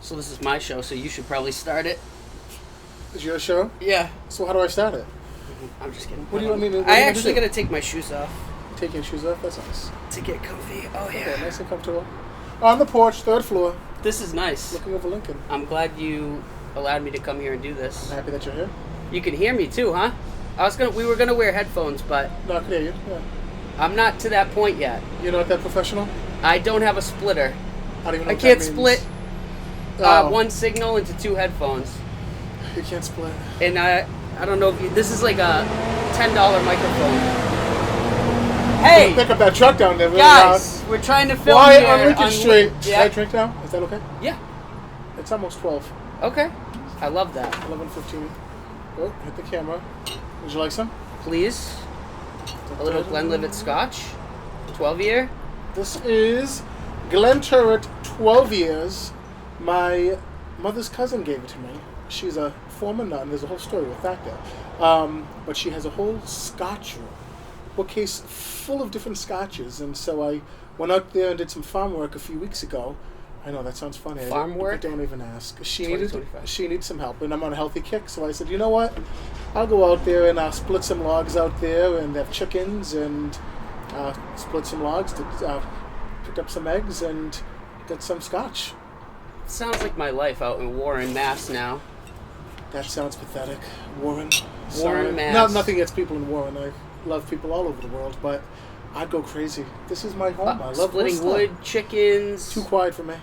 So this is my show, so you should probably start it. Is your show? Yeah. So how do I start it? I'm just kidding. What do you want me to do? I actually gotta take my shoes off. Take your shoes off? That's nice. To get comfy. Oh, yeah. Okay, nice and comfortable. On the porch, 3rd floor. This is nice. Looking over Lincoln. I'm glad you allowed me to come here and do this. I'm happy that you're here. You can hear me too, huh? We were gonna wear headphones, but No, I can hear you. Yeah. I'm not to that point yet. You're not that professional? I don't have a splitter. I don't even know I what can't that means. split Oh. one signal into 2 headphones. You can't split. And I don't know if you... This is like a $10 microphone. Hey! Pick up that truck down there. Really Guys, we're trying to film Why here on Lincoln Street? Yeah. Can I drink now? Is that okay? Yeah. It's almost 12. Okay. I love that. 11:15. Oh, hit the camera. Would you like some? Please. A little Glenlivet Scotch. 12-year. This is Glenturret 12 years. My mother's cousin gave it to me. She's a former nun. There's a whole story with that there. But she has a whole Scotch room, bookcase full of different Scotches. And so I went out there and did some farm work a few weeks ago. I know, that sounds funny. Farm work? Don't even ask. She 2025. needed some help, and I'm on a healthy kick. So I said, you know what? I'll go out there and split some logs out there, and have chickens, and split some logs, picked up some eggs, and got some Scotch. Sounds like my life out in Warren, Mass now. That sounds pathetic. Warren. Warren, Mass. Nothing against people in Warren. I love people all over the world, but I'd go crazy. This is my home. I love splitting Worcester. wood, chickens. Too quiet for me.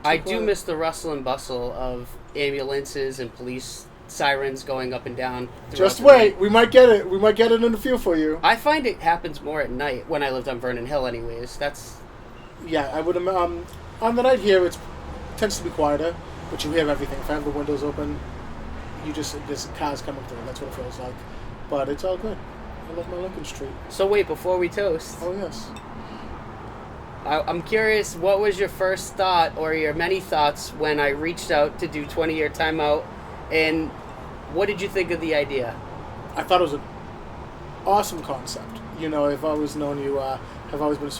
I do miss the rustle and bustle of ambulances and police sirens going up and down. Just wait. We might get it. We might get it in a few for you. I find it happens more at night when I lived on Vernon Hill anyways. That's... Yeah, I would... on the night here, it tends to be quieter, but you hear everything. If I have the windows open, there's cars coming through. That's what it feels like. But it's all good. I love my Lincoln Street. So wait, before we toast... Oh, yes. I'm curious, what was your first thought or your many thoughts when I reached out to do 20-year timeout, and what did you think of the idea? I thought it was an awesome concept. You know, I've always known you have always been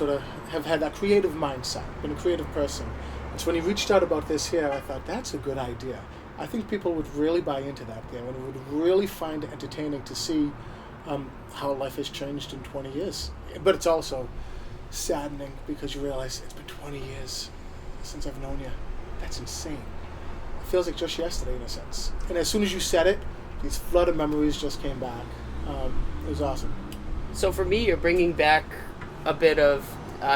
have had that creative mindset, been a creative person. And so when you reached out about this here, I thought, that's a good idea. I think people would really buy into that there, and would really find it entertaining to see how life has changed in 20 years. But it's also saddening because you realize it's been 20 years since I've known you. That's insane. It feels like just yesterday in a sense. And as soon as you said it, these flood of memories just came back. It was awesome. So for me, you're bringing back a bit of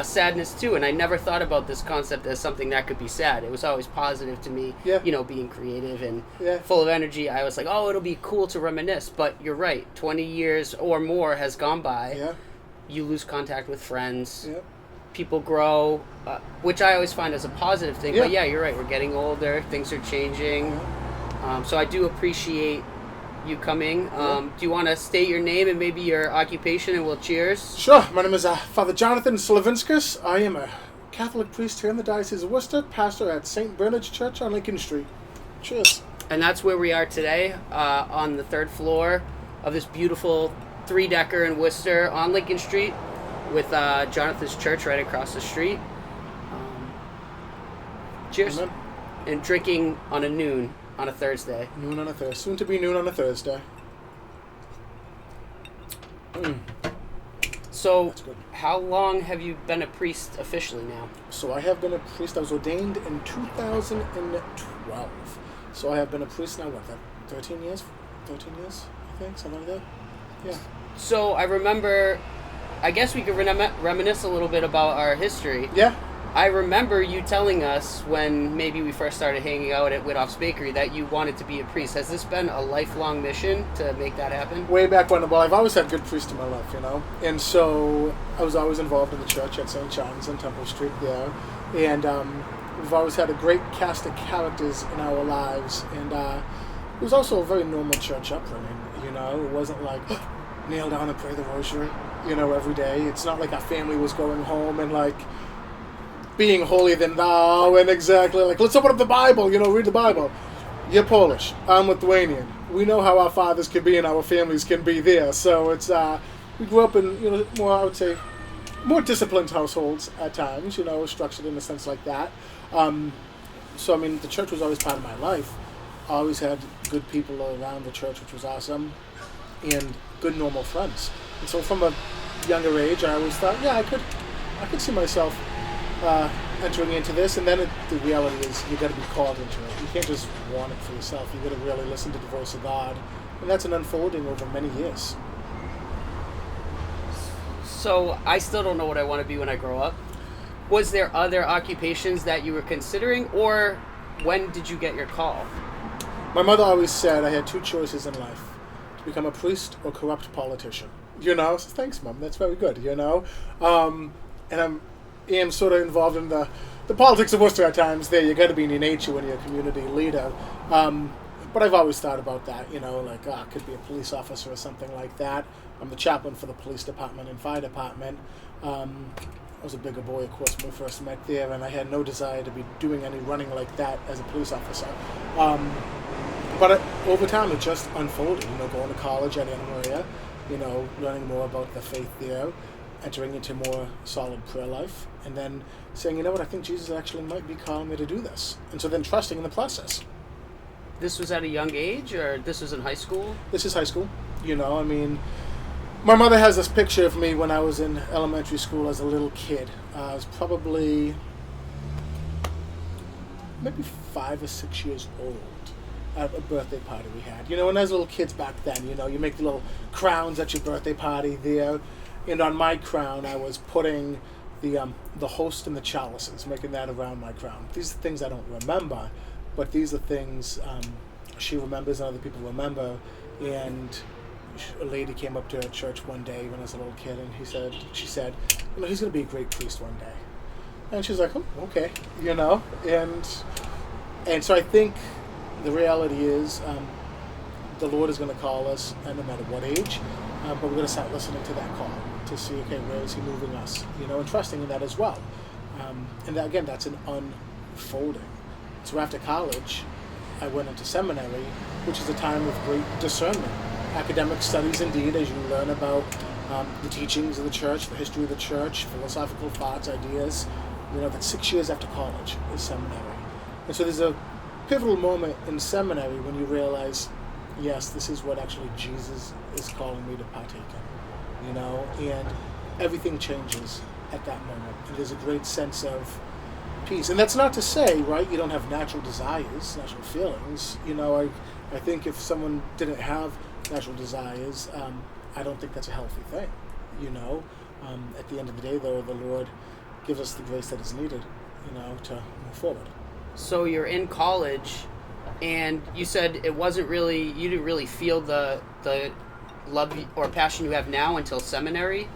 sadness too, and I never thought about this concept as something that could be sad. It was always positive to me, yeah. You know, being creative and yeah. full of energy. I was like, oh, it'll be cool to reminisce, but you're right, 20 years or more has gone by. Yeah. You lose contact with friends. Yep. People grow, which I always find as a positive thing. Yeah. But yeah, you're right. We're getting older. Things are changing. Yeah. So I do appreciate you coming. Do you want to state your name and maybe your occupation, and we'll cheers? Sure. My name is Father Jonathan Slavinskas. I am a Catholic priest here in the Diocese of Worcester, pastor at St. Bernard's Church on Lincoln Street. Cheers. And that's where we are today, on the 3rd floor of this beautiful 3-decker in Worcester on Lincoln Street with Jonathan's church right across the street. Cheers. Amen. And drinking on a noon on a Thursday. Noon on a Thursday. Soon to be noon on a Thursday. So, That's good. how long have you been a priest officially now? So I have been a priest. I was ordained in 2012. So I have been a priest now, 13 years? 13 years, I think, something like that. Yeah. So I remember, I guess we could reminisce a little bit about our history. Yeah. I remember you telling us when maybe we first started hanging out at Whithoff's Bakery that you wanted to be a priest. Has this been a lifelong mission to make that happen? Way back when, well, I've always had good priests in my life, you know. And so I was always involved in the church at St. John's on Temple Street there. And we've always had a great cast of characters in our lives. And it was also a very normal church upbringing, you know. It wasn't like, kneel down and pray the rosary, you know, every day. It's not like our family was going home and like being holier than thou and exactly like, let's open up the Bible, you know, read the Bible. You're Polish, I'm Lithuanian. We know how our fathers can be and our families can be there. So it's, we grew up in, you know, more, I would say, more disciplined households at times, you know, structured in a sense like that. So, I mean, the church was always part of my life. I always had good people around the church, which was awesome, and good normal friends. And so from a younger age, I always thought, yeah, I could see myself entering into this. And then the reality is you got to be called into it. You can't just want it for yourself. You got to really listen to the voice of God. And that's an unfolding over many years. So I still don't know what I want to be when I grow up. Was there other occupations that you were considering, or when did you get your call? My mother always said I had two choices in life: to become a priest or corrupt politician. You know, so thanks, Mom. That's very good. You know, and am sort of involved in the politics of Worcester at times. There, you got to be in nature when you're a community leader. But I've always thought about that. You know, like I could be a police officer or something like that. I'm the chaplain for the police department and fire department. I was a bigger boy, of course, when we first met there, and I had no desire to be doing any running like that as a police officer. But over time, it just unfolded. You know, going to college at Anna Maria, you know, learning more about the faith there, entering into more solid prayer life, and then saying, you know what, I think Jesus actually might be calling me to do this. And so then trusting in the process. This was at a young age, or this was in high school? This is high school. You know, I mean, my mother has this picture of me when I was in elementary school as a little kid. I was probably maybe 5 or 6 years old at a birthday party we had. You know, and as little kids back then, you know, you make the little crowns at your birthday party there. And on my crown, I was putting the host and the chalices, making that around my crown. These are things I don't remember, but these are things she remembers and other people remember. And a lady came up to her church one day when I was a little kid, and she said, you know, he's going to be a great priest one day. And she's like, oh, okay, you know. And so I think the reality is the Lord is going to call us, and no matter what age, but we're going to start listening to that call to see, okay, where is he moving us, you know, and trusting in that as well. And that, again, that's an unfolding. So after college, I went into seminary, which is a time of great discernment. Academic studies, indeed, as you learn about the teachings of the church, the history of the church, philosophical thoughts, ideas. You know, that's 6 years after college is seminary. And so there's a pivotal moment in seminary when you realize, yes, this is what actually Jesus is calling me to partake in. You know, and everything changes at that moment. And there's a great sense of peace. And that's not to say, right, you don't have natural desires, natural feelings. You know, I think if someone didn't have natural desires, I don't think that's a healthy thing. You know, at the end of the day, though, the Lord gives us the grace that is needed, you know, to move forward. So you're in college, and you said it wasn't really, you didn't really feel the love or passion you have now until seminary,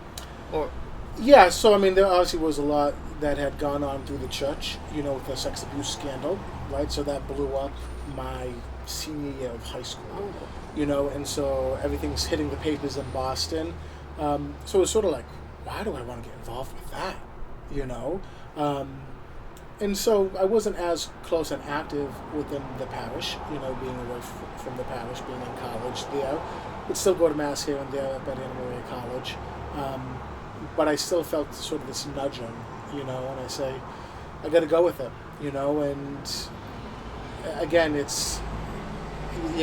or? Yeah, so I mean, there obviously was a lot that had gone on through the church, you know, with the sex abuse scandal, right? So that blew up my senior year of high school. Oh. You know, and so everything's hitting the papers in Boston. So it's sort of like, why do I want to get involved with that? You know? And so I wasn't as close and active within the parish, you know, being away from the parish, being in college there. Would still go to Mass here and there up at Anna Maria College. But I still felt sort of this nudging, you know, and I say, I got to go with it, you know, and again, you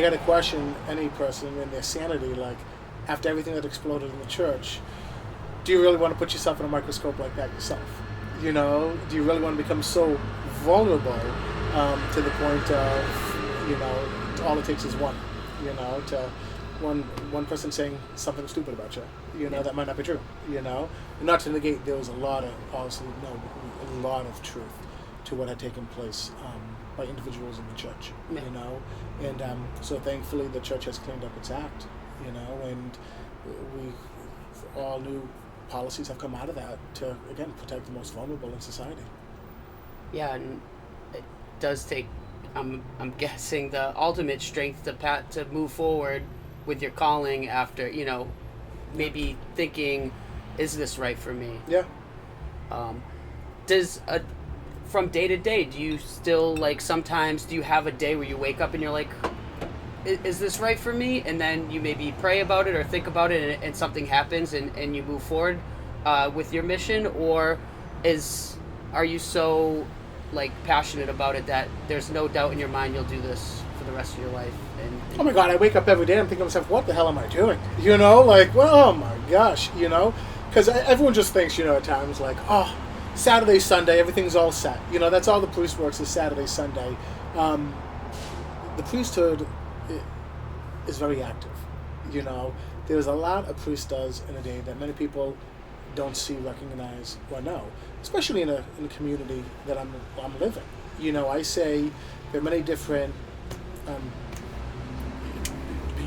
got to question any person in their sanity, like, after everything that exploded in the church, do you really want to put yourself in a microscope like that yourself? You know, do you really want to become so vulnerable to the point of, you know, all it takes is one, you know, to one person saying something stupid about you, you know, that might not be true, you know, and not to negate there was a lot of truth to what had taken place by individuals in the church, you know, and so thankfully the church has cleaned up its act, you know, and all new policies have come out of that to, again, protect the most vulnerable in society. Yeah, and it does take, I'm guessing, the ultimate strength to move forward with your calling after, you know, maybe thinking, is this right for me? Yeah. From day to day, do you still, like, sometimes do you have a day where you wake up and you're like, is this right for me? And then you maybe pray about it or think about it, and something happens and you move forward with your mission? Or are you so like passionate about it that there's no doubt in your mind you'll do this for the rest of your life. And oh my God, I wake up every day and I'm thinking to myself, what the hell am I doing? You know, like, well, oh my gosh, you know, because everyone just thinks, you know, at times like, oh, Saturday, Sunday, everything's all set. You know, that's all the priest works is Saturday, Sunday. The priesthood is very active. You know, there's a lot a priest does in a day that many people don't see, recognize, or know, especially in a community that I'm living. You know, I say there are many different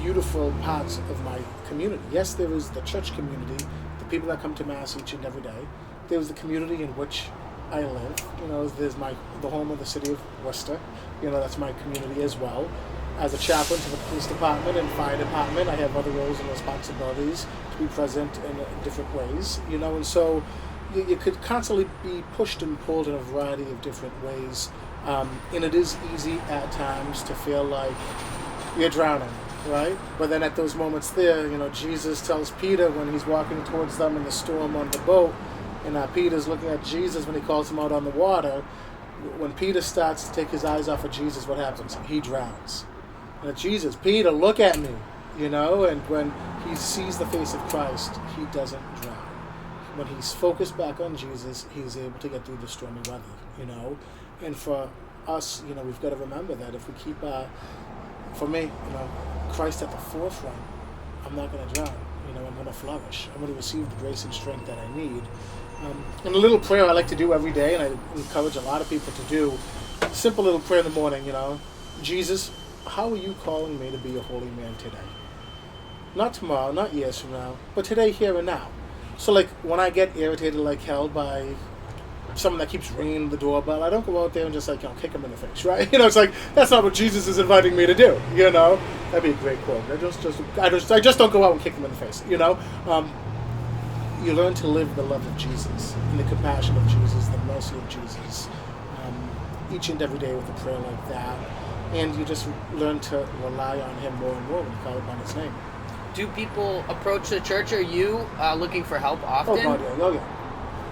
beautiful parts of my community. Yes, there is the church community, the people that come to Mass each and every day. There's the community in which I live. You know, there's the home of the city of Worcester. You know, that's my community as well. As a chaplain to the police department and fire department, I have other roles and responsibilities to be present in different ways. You know, and so you could constantly be pushed and pulled in a variety of different ways. And it is easy at times to feel like you're drowning, right? But then at those moments there, you know, Jesus tells Peter when he's walking towards them in the storm on the boat, and Peter's looking at Jesus when he calls him out on the water. When Peter starts to take his eyes off of Jesus, what happens? He drowns. And it's Jesus, Peter, look at me, you know? And when he sees the face of Christ, he doesn't drown. When he's focused back on Jesus, he's able to get through the stormy weather, you know? And for us, you know, we've got to remember that if we keep, for me, you know, Christ at the forefront, I'm not going to drown. You know, I'm going to flourish. I'm going to receive the grace and strength that I need. And a little prayer I like to do every day, and I encourage a lot of people to do, a simple little prayer in the morning, you know. Jesus, how are you calling me to be a holy man today? Not tomorrow, not years from now, but today, here and now. So, like, when I get irritated like hell by someone that keeps ringing the doorbell, I don't go out there and just, like, you know, kick them in the face, right? You know, it's like, that's not what Jesus is inviting me to do, you know? That'd be a great quote. I just don't go out and kick them in the face, you know? You learn to live the love of Jesus, and the compassion of Jesus, the mercy of Jesus, each and every day with a prayer like that. And you just learn to rely on him more and more when you call upon his name. Do people approach the church? Are you looking for help often? Oh, God, yeah. Oh, yeah.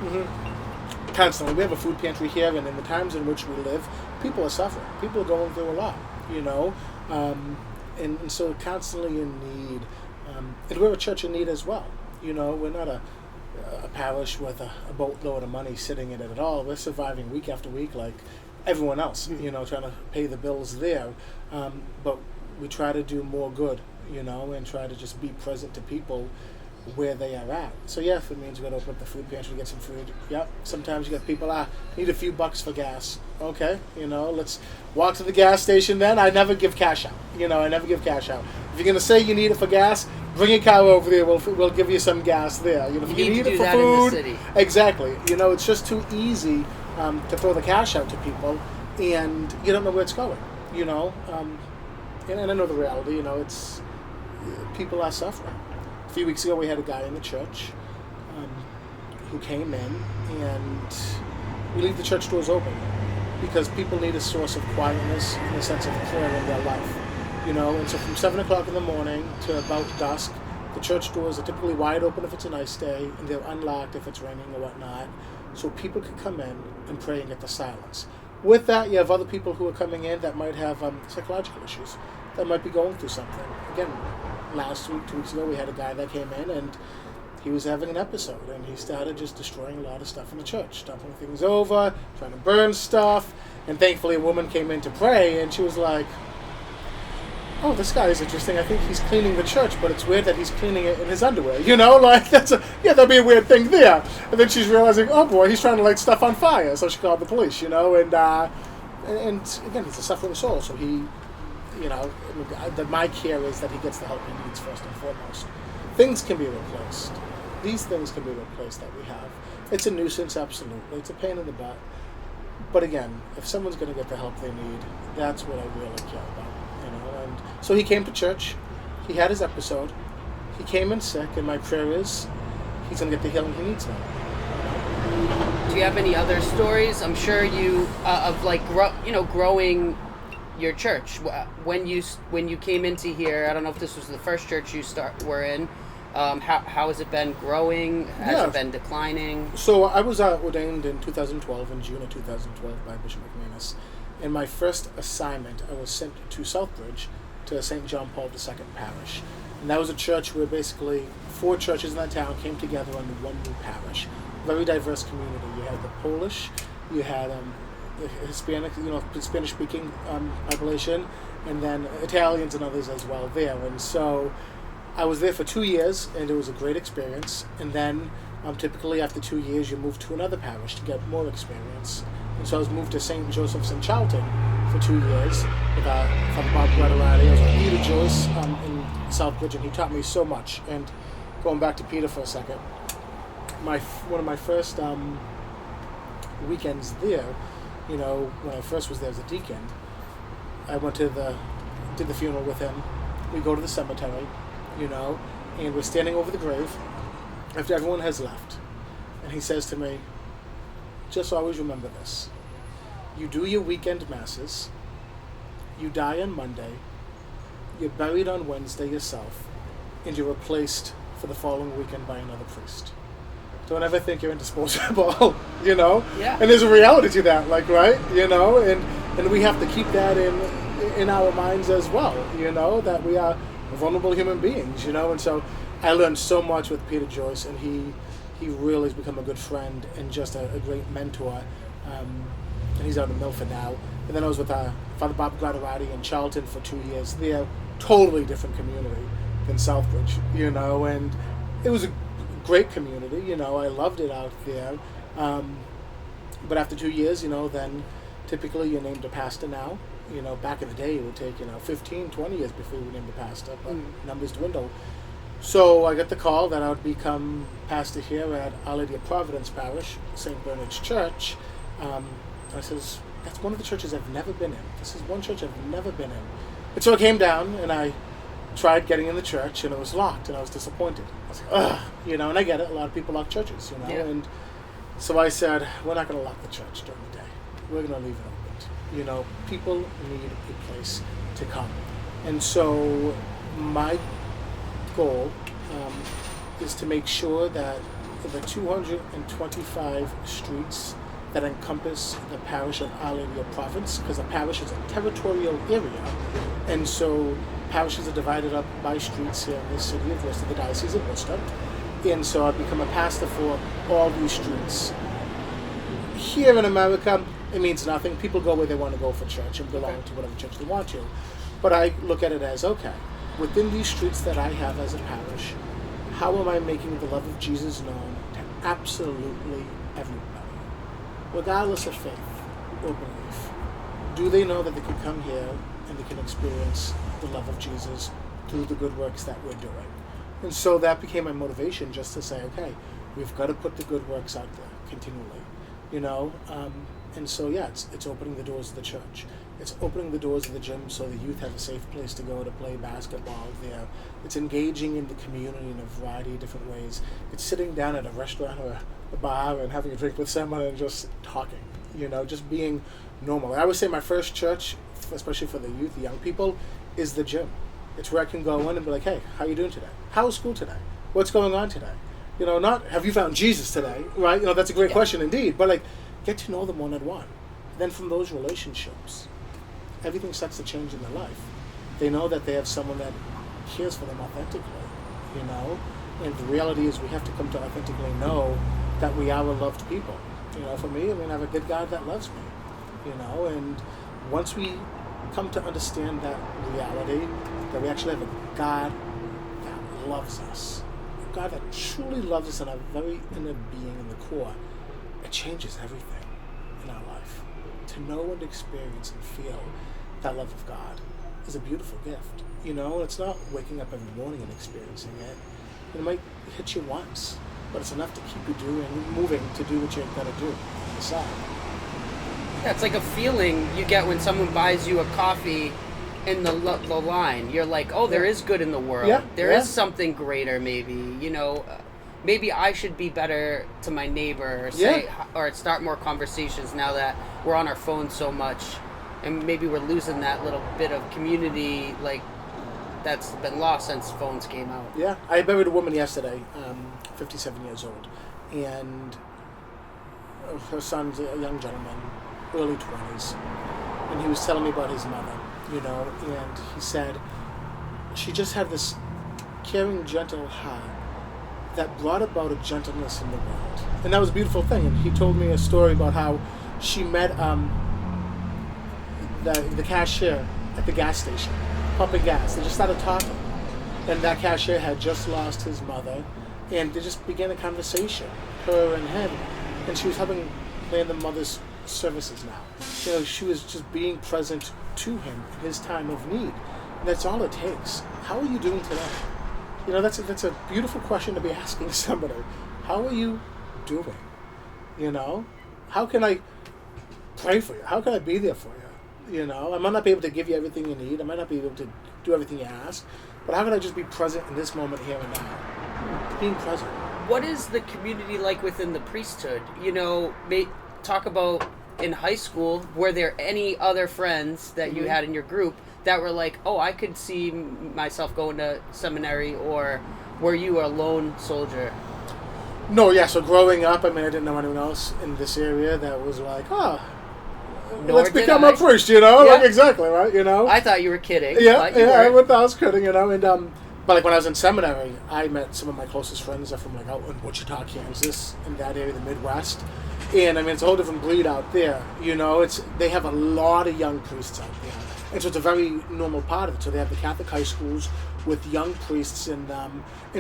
Mm-hmm. Constantly. We have a food pantry here, and in the times in which we live, people are suffering. People are going through a lot, you know. And so constantly in need. And we're a church in need as well. You know, we're not a parish with a boatload of money sitting in it at all. We're surviving week after week like everyone else, you know, trying to pay the bills there. But we try to do more good, you know, and try to just be present to people where they are at. So, yeah, if it means we're going to open up the food pantry, get some food. Yep. Sometimes you get people, need a few bucks for gas. Okay, you know, let's walk to the gas station then. I never give cash out. You know, I never give cash out. If you're going to say you need it for gas, bring a car over there. We'll give you some gas there. You know, if you need it for food, in the city. Exactly. You know, it's just too easy to throw the cash out to people, and you don't know where it's going. You know, and I know the reality. You know, it's people are suffering. A few weeks ago, we had a guy in the church who came in, and we leave the church doors open because people need a source of quietness and a sense of prayer in their life. You know, and so from 7 o'clock in the morning to about dusk, the church doors are typically wide open if it's a nice day, and they're unlocked if it's raining or whatnot, so people can come in and pray and get the silence. With that, you have other people who are coming in that might have psychological issues, that might be going through something. Again, last week, 2 weeks ago, we had a guy that came in, and he was having an episode, and he started just destroying a lot of stuff in the church, dumping things over, trying to burn stuff, and thankfully a woman came in to pray, and she was like, oh, this guy is interesting. I think he's cleaning the church, but it's weird that he's cleaning it in his underwear. You know, like, that'd be a weird thing there. And then she's realizing, oh boy, he's trying to light stuff on fire. So she called the police, you know, and again, he's a suffering soul. So he, you know, my care is that he gets the help he needs first and foremost. Things can be replaced. These things can be replaced that we have. It's a nuisance, absolutely. It's a pain in the butt. But again, if someone's going to get the help they need, that's what I really care about. And so he came to church, he had his episode, he came in sick, and my prayer is he's going to get the healing he needs now. Do you have any other stories? I'm sure you, of like, growing your church. When you came into here, I don't know if this was the first church you were in, How has it been growing? Has Yeah. it been declining? So I was ordained in 2012, in June of 2012, by Bishop McManus. In my first assignment, I was sent to Southbridge, to St. John Paul II Parish. And that was a church where basically 4 churches in that town came together under one new parish. Very diverse community. You had the Polish, you had the Hispanic, Spanish-speaking population, and then Italians and others as well there. And so I was there for 2 years, and it was a great experience. And then typically after 2 years, you move to another parish to get more experience. And so I was moved to St. Joseph's in Charlton for 2 years with Father Bob Guadarati. I was with Peter Joyce in Southbridge, and he taught me so much. And going back to Peter for a second, one of my first weekends there, when I first was there as a deacon, I went to did the funeral with him. We go to the cemetery, and we're standing over the grave after everyone has left. And he says to me, just always remember this. You do your weekend masses, you die on Monday, you're buried on Wednesday yourself, and you're replaced for the following weekend by another priest. Don't ever think you're indisposable, Yeah. And there's a reality to that, right? And we have to keep that in our minds as well, that we are vulnerable human beings, and so I learned so much with Peter Joyce, and he really has become a good friend and just a great mentor, and he's out in Milford now. And then I was with Father Bob Guadarati in Charlton for 2 years there, totally different community than Southbridge, and it was a great community, I loved it out there, but after 2 years, then typically you're named a pastor now. Back in the day it would take 15, 20 years before you were named a pastor, but numbers dwindle. So I got the call that I would become pastor here at Our Lady of Providence Parish, St. Bernard's Church. I says, that's one of the churches I've never been in. This is one church I've never been in. And so I came down and I tried getting in the church, and it was locked, and I was disappointed. I was like, ugh, and I get it. A lot of people lock churches, Yeah. And so I said, we're not going to lock the church during the day. We're going to leave it open. People need a place to come. And so my goal is to make sure that the 225 streets that encompass the parish of Our Lady of Providence, because a parish is a territorial area, and so parishes are divided up by streets here in the city of Worcester, the Diocese of Worcester, and so I've become a pastor for all these streets. Here in America, it means nothing. People go where they want to go for church and belong to whatever church they want to. But I look at it as, okay, within these streets that I have as a parish, how am I making the love of Jesus known to absolutely everybody, regardless of faith or belief? Do they know that they can come here and they can experience the love of Jesus through the good works that we're doing? And so that became my motivation, just to say, okay, we've got to put the good works out there continually, and so it's opening the doors of the church. It's opening the doors of the gym so the youth have a safe place to go to play basketball there. It's engaging in the community in a variety of different ways. It's sitting down at a restaurant or a bar and having a drink with someone and just talking, just being normal. I always say my first church, especially for the youth, the young people, is the gym. It's where I can go in and be like, hey, how you doing today? How was school today? What's going on today? Not have you found Jesus today, right? That's a great question indeed, but get to know them one-on-one. Then from those relationships, everything starts to change in their life. They know that they have someone that cares for them authentically, and the reality is we have to come to authentically know that we are a loved people. For me, I have a good God that loves me, and once we come to understand that reality, that we actually have a God that loves us, a God that truly loves us in our very inner being, in the core, it changes everything in our life. To know and experience and feel that love of God is a beautiful gift. It's not waking up every morning and experiencing it. It might hit you once, but it's enough to keep you moving to do what you've got to do on the side. Yeah, it's like a feeling you get when someone buys you a coffee in the line. You're like, oh, there is good in the world. Yeah, There is something greater, maybe. Maybe I should be better to my neighbor, or start more conversations now that we're on our phones so much, and maybe we're losing that little bit of community, that's been lost since phones came out. Yeah, I buried a woman yesterday, 57 years old, and her son's a young gentleman, early 20s, and he was telling me about his mother, and he said she just had this caring, gentle heart that brought about a gentleness in the world. And that was a beautiful thing. And he told me a story about how she met the cashier at the gas station, pumping gas. They just started talking. And that cashier had just lost his mother, and they just began a conversation, her and him. And she was helping plan the mother's services now. She was just being present to him in his time of need. And that's all it takes. How are you doing today? That's a beautiful question to be asking somebody. How are you doing? How can I pray for you? How can I be there for you? I might not be able to give you everything you need. I might not be able to do everything you ask. But how can I just be present in this moment here and now? Being present. What is the community like within the priesthood? Talk about in high school, were there any other friends that you had in your group that were like, oh, I could see myself going to seminary, or were you a lone soldier? No, yeah, so growing up, I didn't know anyone else in this area that was like, let's become a priest, Yeah. Like, exactly, right, I thought you were kidding. Yeah, I was kidding, and, but like when I was in seminary, I met some of my closest friends are from like out in Wichita, Kansas, in that area, the Midwest. And it's a whole different breed out there, they have a lot of young priests out there. And so it's a very normal part of it. So they have the Catholic high schools with young priests, and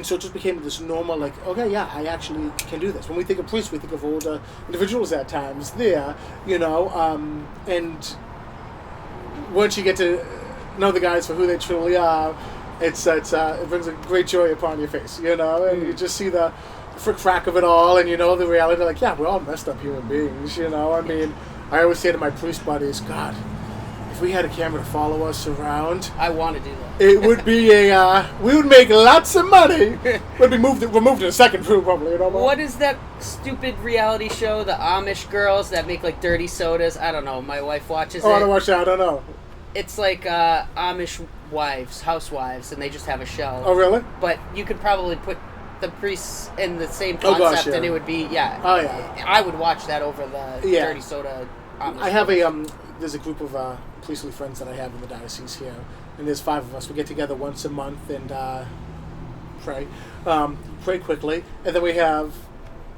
so it just became this normal, like, okay, yeah, I actually can do this. When we think of priests, we think of older individuals at times there, and once you get to know the guys for who they truly are, it brings a great joy upon your face, and you just see the frick-frack of it all, and the reality, like, yeah, we're all messed up human beings, I always say to my priest buddies, God, if we had a camera to follow us around, I want to do that. It would be we would make lots of money. We're moved in a second room, probably. What is that stupid reality show, the Amish girls that make like dirty sodas? I don't know. My wife watches it. I don't watch that. I don't know. It's like Amish housewives, and they just have a show. Oh, really? But you could probably put the priests in the same concept, and it would be, Oh, yeah. I would watch that over the dirty soda Amish. I have there's a group of priestly friends that I have in the diocese here, and there's 5 of us. We get together once a month and pray quickly, and then we have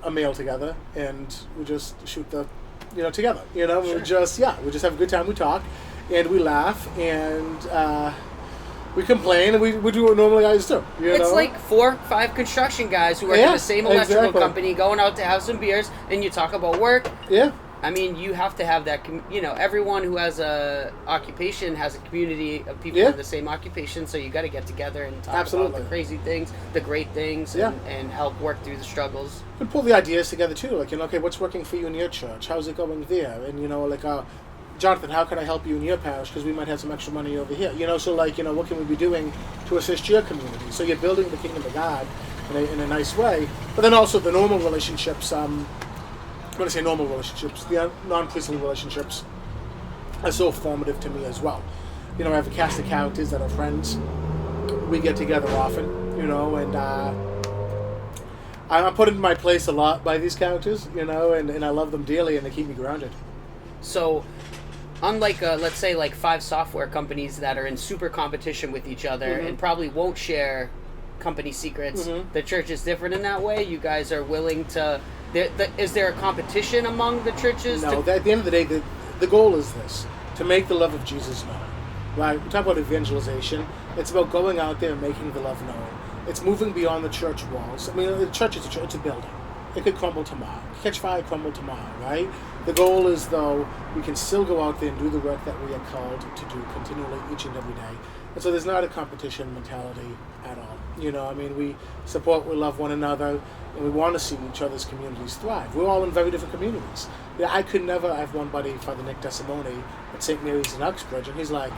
a meal together, and we just shoot the, together. Sure. We just have a good time. We talk, and we laugh, and we complain, and we do what normal guys do. It's like 4 or 5 construction guys who work in the same electrical company going out to have some beers, and you talk about work. Yeah. You have to have that, everyone who has a occupation has a community of people in the same occupation, so you got to get together and talk about the crazy things, the great things, and help work through the struggles. And pull the ideas together too, like, okay, what's working for you in your church? How's it going there? And, Jonathan, how can I help you in your parish? Because we might have some extra money over here. So what can we be doing to assist your community? So you're building the kingdom of God in a nice way, but then also the normal relationships, when I say normal relationships, the non-priestly relationships are so formative to me as well. I have a cast of characters that are friends. We get together often, and I'm put in my place a lot by these characters, and I love them dearly, and they keep me grounded. So, unlike, let's say, like 5 software companies that are in super competition with each other and probably won't share company secrets, the church is different in that way. You guys are willing to... Is there a competition among the churches? No, at the end of the day, the goal is this, to make the love of Jesus known. Right? We talk about evangelization. It's about going out there and making the love known. It's moving beyond the church walls. The church is it's a building. It could crumble tomorrow. Catch fire, crumble tomorrow, right? The goal is, though, we can still go out there and do the work that we are called to do continually each and every day. And so there's not a competition mentality at all. We support, we love one another, and we want to see each other's communities thrive. We're all in very different communities. I have one buddy, Father Nick Desimone, at St. Mary's in Uxbridge, and he's like,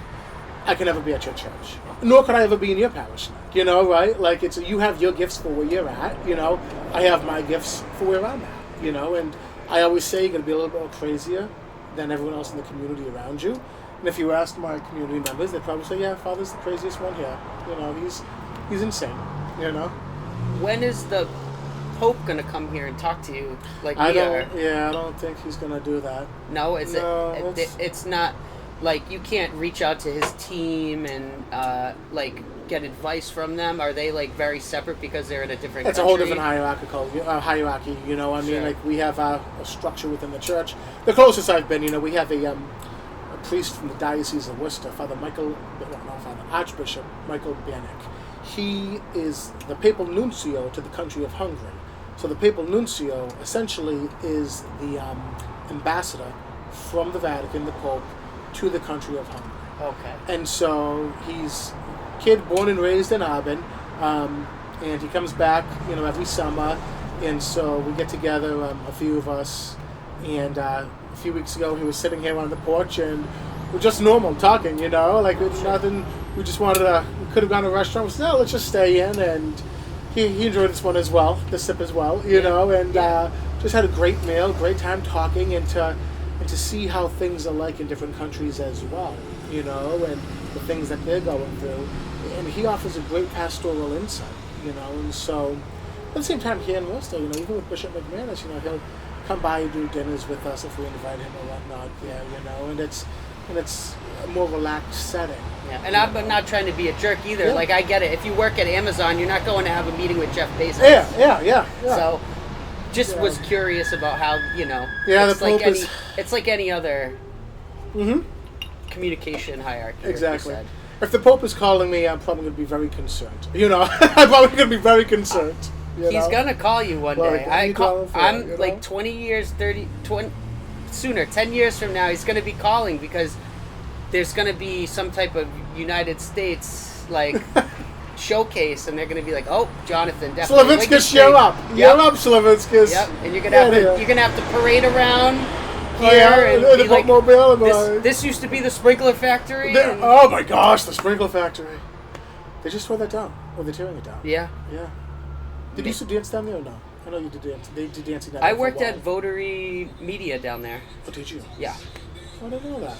I can never be at your church. Nor could I ever be in your parish, right? Like, you have your gifts for where you're at, I have my gifts for where I'm at, and I always say you're going to be a little bit crazier than everyone else in the community around you. And if you asked my community members, they'd probably say, yeah, Father's the craziest one here. You know, he's insane, you know. When is the Pope going to come here and talk to you like I we are? I don't think he's going to do that. No, it's not like you can't reach out to his team and like get advice from them. Are they like very separate because they're in a different It's country? a whole different hierarchy, you know. I mean, Sure. like, we have a structure within the church. The closest I've been, you know, we have a priest from the Diocese of Worcester, Archbishop Michael Bannock. He is the papal nuncio to the country of Hungary. So the papal nuncio essentially is the ambassador from the Vatican, the Pope, to the country of Hungary. Okay. And so he's a kid born and raised in Aben, and he comes back, you know, every summer. And so we get together, a few of us, and a few weeks ago he was sitting here on the porch, and we're just normal talking, you know, like it's nothing. We just wanted we could have gone to a restaurant. We said, no, let's just stay in, and he enjoyed this one as well, the sip as well, you know, and just had a great meal, great time talking, and to see how things are like in different countries as well, you know, and the things that they're going through. And he offers a great pastoral insight, you know, and so at the same time here in Worcester, you know, even with Bishop McManus, you know, he'll come by and do dinners with us if we invite him or whatnot, yeah, you know, and it's a more relaxed setting. Yeah, and I'm not trying to be a jerk either. Yeah. Like, I get it. If you work at Amazon, you're not going to have a meeting with Jeff Bezos. Yeah. So, just was curious about how, you know, Yeah, it's the like Pope it's like any other Mm-hmm. communication hierarchy. like you Exactly. said. If the Pope is calling me, I'm probably going to be very concerned. You know, I'm probably going to be very concerned. You He's know? gonna call you one Like, day. what are you calling for, I'm you like know? 20 years, 20 sooner, 10 years from now, he's gonna be calling because there's gonna be some type of United States like showcase, and they're gonna be like, "Oh, Jonathan, definitely." Slavinskas, show up. Yep. You're up, Slavinskas. Yep. And you're gonna have to parade around here in and the be like, boatmobile and be like, this used to be the sprinkler factory. and- oh my gosh, the sprinkler factory. They just tore that down. Or they're tearing it down. Yeah. Yeah. Did you used to dance down there or no? I know you did dance. They did dancing down I there. worked for a at while. Votary Media down there. Oh, did you? Yeah. Oh, I didn't know that.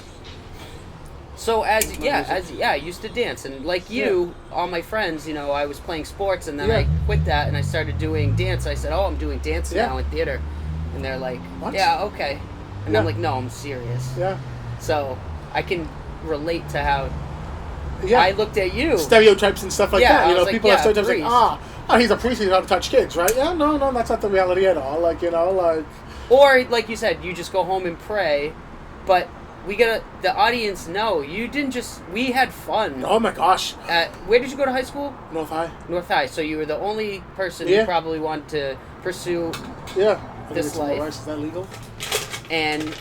So I music. used to dance, and like you, all my friends, you know, I was playing sports, and then Yeah. I quit that, and I started doing dance. I said, "Oh, I'm doing dance Yeah. now in theater," and they're like, What? "Yeah, okay," and Yeah. I'm like, "No, I'm serious." Yeah. So I can relate to how Yeah. I looked at you. Stereotypes and stuff like Yeah, that. I You know, was like, people yeah, have stereotypes priest. like, he's a priest, he's not to touch kids, right? Yeah, no, that's not the reality at all. Like, you know, like, Or like you said, you just go home and pray, but the audience know you didn't just. We had fun. oh my gosh, Where did you go to high school? North High. North High. So you were the only person Yeah. who probably wanted to pursue. Yeah. I This think it's life. Is that legal? And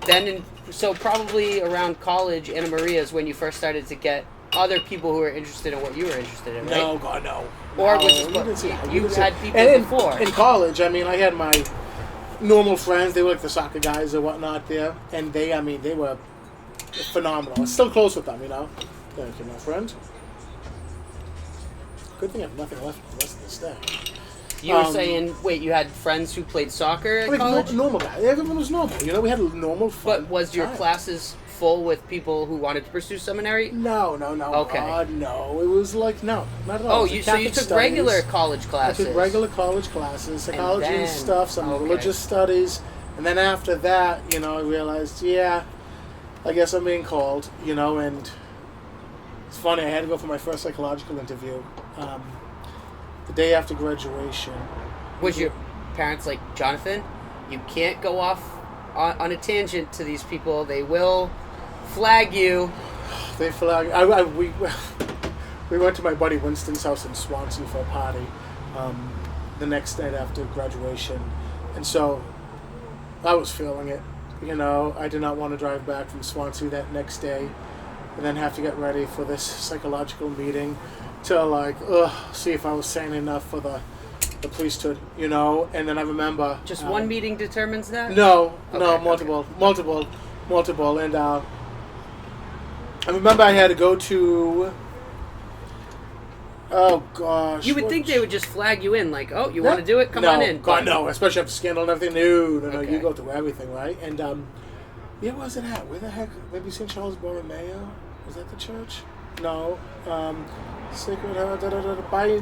then, so probably around college, Anna Maria is when you first started to get other people who were interested in what you were interested in, right? No, God, no. Or no, was it- you didn't see- you didn't see- had people and before. In college, I mean, I had my normal friends. They were like the soccer guys or whatnot there. And they were phenomenal. I'm still close with them, you know. Thank you, my friend. Good thing I have nothing left for the rest of this day. You were saying, wait, you had friends who played soccer at Like college? normal guys. Everyone was normal. You know, we had a normal fun But was your time. classes full with people who wanted to pursue seminary? No. Okay. God, no. It was like, no, not at all. Oh, It was so you Catholic took studies. regular college I classes? took regular college classes, psychology and, then- stuff, some okay. religious studies, and then after that, you know, I realized, yeah, I guess I'm being called, you know, and it's funny, I had to go for my first psychological interview the day after graduation. Was your parents like, Jonathan, you can't go off on a tangent to these people. They will flag you. They flagged. We went to my buddy Winston's house in Swansea for a party the next night after graduation, and so I was feeling it. You know, I did not want to drive back from Swansea that next day, and then have to get ready for this psychological meeting to see if I was sane enough for the priesthood. You know, and then I remember Just one meeting determines that? No, Okay, multiple, and I remember I had to go to. Oh gosh! You would think they would just flag you in, like, oh, you Yeah. want to do it? Come No, on in. God, no! Especially after scandal and everything. No, Okay. you go through everything, right? And Yeah, where's it at? Where the heck? Maybe St. Charles Borromeo? Was that the church? No. Sacred Heart.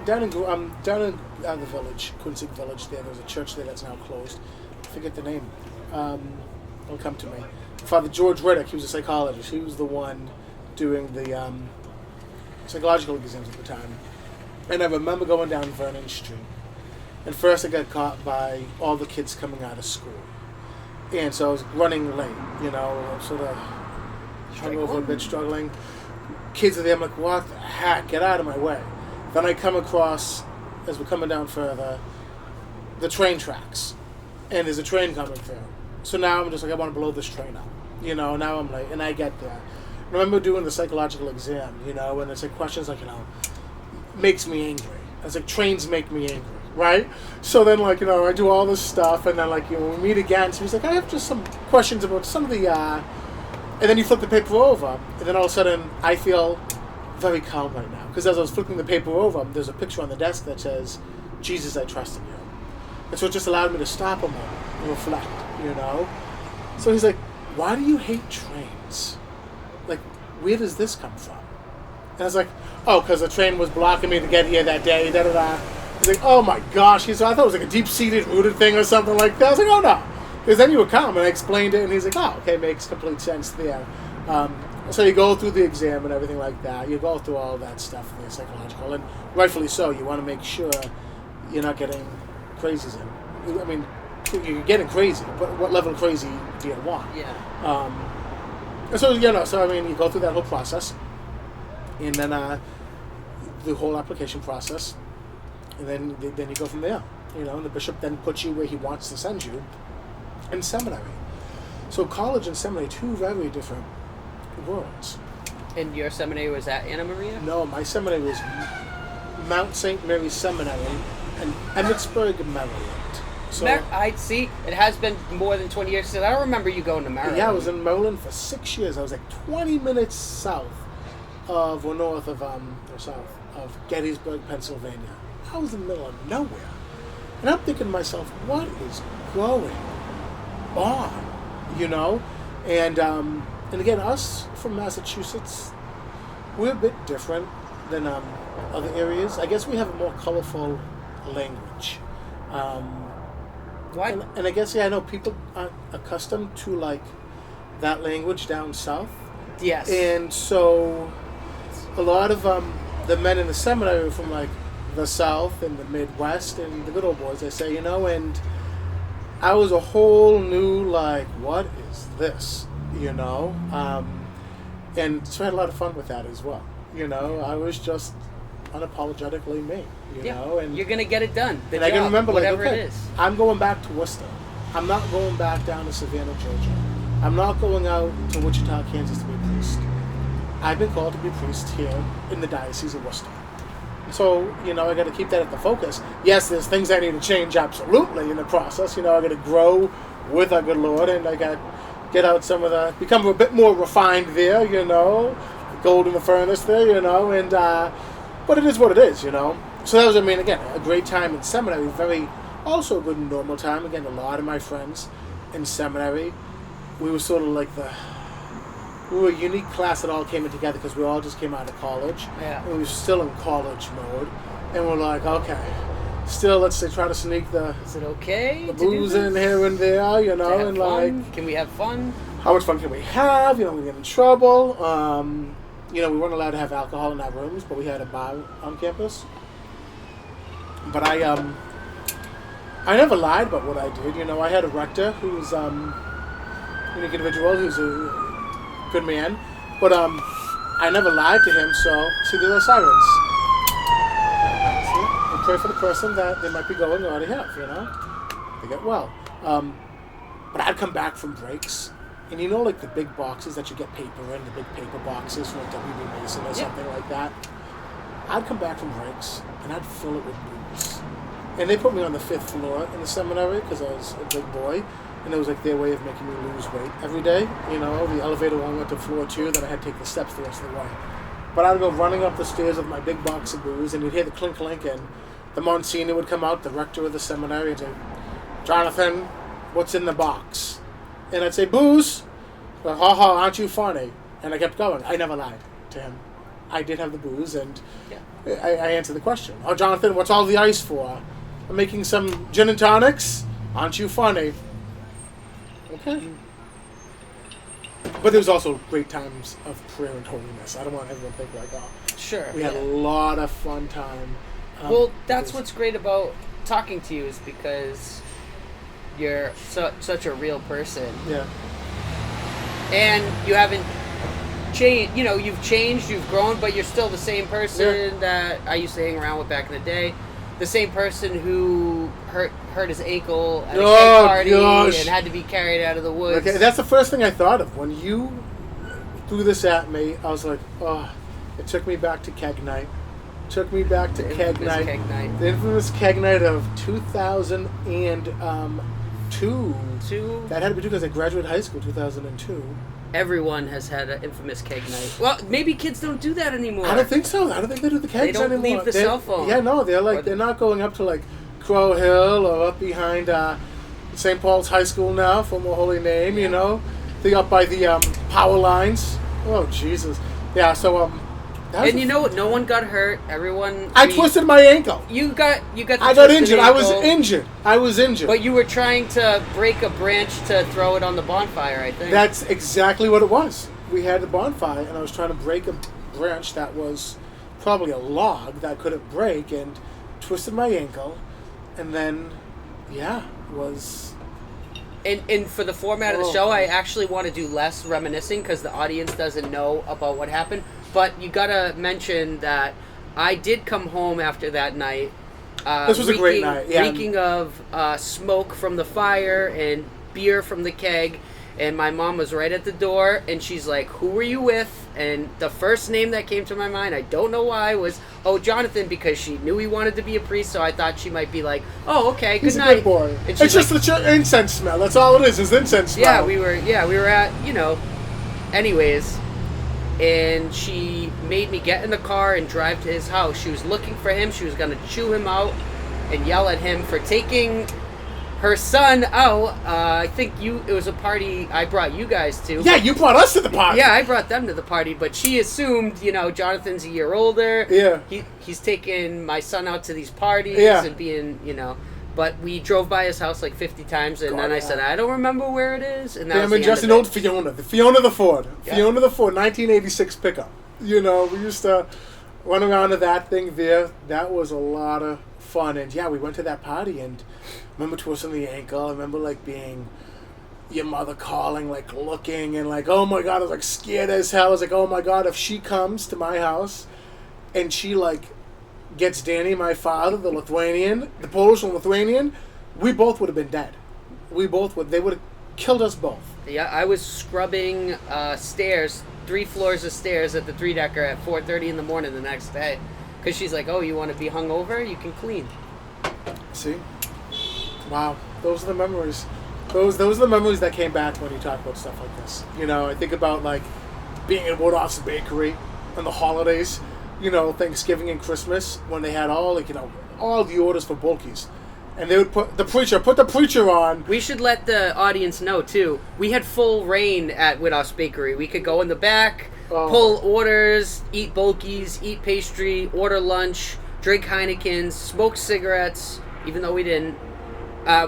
Down in the village, Quincy Village. There's a church there that's now closed. I forget the name. It'll come to me. Father George Riddick. He was a psychologist. He was the one doing the psychological exams at the time. And I remember going down Vernon Street. And first I got caught by all the kids coming out of school. And so I was running late, sort of hungover a bit, struggling. Kids are there, I'm like, what the heck? Get out of my way. Then I come across, as we're coming down further, the train tracks. And there's a train coming through. So now I'm just like, I want to blow this train up. Now I'm late. And I get there. I remember doing the psychological exam, and it's like questions like, makes me angry. It's like, trains make me angry, right? So then, I do all this stuff, and then, when we meet again, so he's like, I have just some questions about some of the, and then you flip the paper over, and then all of a sudden, I feel very calm right now. Because as I was flipping the paper over, there's a picture on the desk that says, Jesus, I trust in you. And so it just allowed me to stop a moment and reflect, So he's like, why do you hate trains? Where does this come from? And I was like, oh, because the train was blocking me to get here that day, da-da-da. He's like, oh my gosh. I thought it was like a deep-seated, rooted thing or something like that. I was like, oh no. Because then you were calm, and I explained it, and he's like, oh, okay, makes complete sense there. So you go through the exam and everything like that. You go through all that stuff in the psychological, and rightfully so. You want to make sure you're not getting crazies in. I mean, you're getting crazy, but what level of crazy do you want? Yeah. So, you go through that whole process, and then the whole application process, and then you go from there, and the bishop then puts you where he wants to send you in seminary. So college and seminary, two very different worlds. And your seminary was at Anna Maria? No, my seminary was Mount St. Mary's Seminary in Emmitsburg, Maryland. So, I see. It has been more than 20 years since I don't remember you going to Maryland. Yeah, I was in Maryland for 6 years. I was 20 minutes south of or north of Gettysburg, Pennsylvania. I was in the middle of nowhere, and I'm thinking to myself, what is going on? And again, us from Massachusetts, we're a bit different than other areas. I guess we have a more colorful language. What? And I guess, I know people aren't accustomed to, that language down south. Yes. And so a lot of the men in the seminary are from, the South and the Midwest and the good old boys, they say, and I was a whole new, what is this, and so I had a lot of fun with that as well, I was just unapologetically me, know, and you're gonna get it done. And I can remember, whatever okay, it is. I'm going back to Worcester. I'm not going back down to Savannah, Georgia. I'm not going out to Wichita, Kansas to be a priest. I've been called to be a priest here in the Diocese of Worcester. So, I got to keep that at the focus. Yes, there's things I need to change absolutely in the process. I got to grow with our good Lord, and I got to get out become a bit more refined there, gold in the furnace there, and, but it is what it is, So that was, again, a great time in seminary, also a good normal time. Again, a lot of my friends in seminary, we were sort of we were a unique class that all came in together because we all just came out of college. Yeah. And we were still in college mode. And we're like, okay, still let's try to sneak the Is it okay? the booze in here and there, and fun? Can we have fun? How much fun can we have? We get in trouble. We weren't allowed to have alcohol in our rooms, but we had a bar on campus. But I never lied about what I did. I had a rector who was a unique individual, who's a good man, but I never lied to him. So see, there are sirens. See, we pray for the person that they might be going or already have. They get well. But I'd come back from breaks. And the big boxes that you get paper in, the big paper boxes from W.B. Mason or something like that. I'd come back from breaks, and I'd fill it with booze. And they put me on the 5th floor in the seminary because I was a big boy. And it was their way of making me lose weight every day. The elevator only went to floor 2, then I had to take the steps the rest of the way. But I'd go running up the stairs with my big box of booze, and you'd hear the clink-clink, and the Monsignor would come out, the rector of the seminary, and say, Jonathan, what's in the box? And I'd say, booze. Like, ha ha, aren't you funny? And I kept going. I never lied to him. I did have the booze, and I answered the question. Oh, Jonathan, what's all the ice for? I'm making some gin and tonics. Aren't you funny? Okay. But there was also great times of prayer and holiness. I don't want everyone to think like, oh. Sure. We had a lot of fun time. Well, that's what's great about talking to you is because you're such a real person. Yeah. And you haven't changed. You know, you've changed, you've grown, but you're still the same person that I used to hang around with back in the day. The same person who hurt his ankle at a keg party and had to be carried out of the woods. Okay, that's the first thing I thought of. When you threw this at me, I was like, oh, it took me back to keg night. Took me back to keg night. The infamous keg night of 2002. That had to be because I graduated high school 2002. Everyone has had an infamous keg night. Well, maybe kids don't do that anymore. I don't think so. I don't think they do the kegs anymore. They don't leave the cell phone. Yeah, no, they're not going up to like Crow Hill or up behind St. Paul's High School now, for more holy name, you know. They're up by the power lines. Oh, Jesus. Yeah, so and you know what? No one got hurt. Everyone. I twisted my ankle. You got. I got injured. I was injured. But you were trying to break a branch to throw it on the bonfire, I think. That's exactly what it was. We had the bonfire, and I was trying to break a branch that was probably a log that couldn't break, and twisted my ankle, and then, was. And for the format of the show, I actually want to do less reminiscing because the audience doesn't know about what happened. But you gotta mention that I did come home after that night. This was a great night. Yeah. Reeking of smoke from the fire and beer from the keg. And my mom was right at the door, and she's like, "Who were you with?" And the first name that came to my mind, I don't know why, was Jonathan, because she knew he wanted to be a priest. So I thought she might be like, "Oh, okay, good night." He's a good boy. And it's just the incense smell. That's all it is incense smell. Yeah, we were at anyways. And she made me get in the car and drive to his house. She was looking for him. She was going to chew him out and yell at him for taking her son out. I think it was a party I brought you guys to. Yeah, you brought us to the party. Yeah, I brought them to the party. But she assumed, Jonathan's a year older. Yeah. He's taking my son out to these parties and being, But we drove by his house like 50 times, and then I said, I don't remember where it is. And that was just an old Fiona. The Fiona the Ford. Yeah. Fiona the Ford, 1986 pickup. We used to run around to that thing there. That was a lot of fun. And, we went to that party, and I remember twisting the ankle. I remember, being your mother calling, looking, and, oh, my God, I was, scared as hell. I was like, oh, my God, if she comes to my house and she, gets Danny, my father, the Polish and Lithuanian, we both would have been dead. They would have killed us both. Yeah, I was scrubbing stairs, 3 floors of stairs at the 3-decker at 4:30 in the morning the next day. Because she's like, oh, you want to be hungover? You can clean. See? Wow. Those are the memories. Those are the memories that came back when you talk about stuff like this. I think about, being at Woodhoff's Bakery on the holidays. Thanksgiving and Christmas, when they had all the orders for bulkies. And they would put the preacher on. We should let the audience know, too. We had full reign at Woodhoff's Bakery. We could go in the back, pull orders, eat bulkies, eat pastry, order lunch, drink Heinekens, smoke cigarettes, even though we didn't.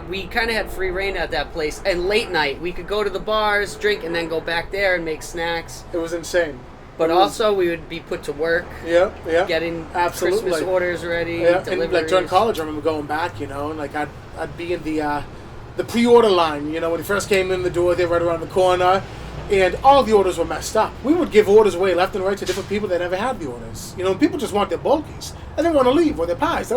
We kind of had free reign at that place. And late night, we could go to the bars, drink, and then go back there and make snacks. It was insane. But also, we would be put to work. Yeah. Getting absolutely Christmas orders ready. Yeah, deliveries. And during college, I remember going back. I'd be in the pre-order line. When you first came in the door, they were right around the corner, and all the orders were messed up. We would give orders away left and right to different people that never had the orders. People just want their bulkies and they want to leave or their pies,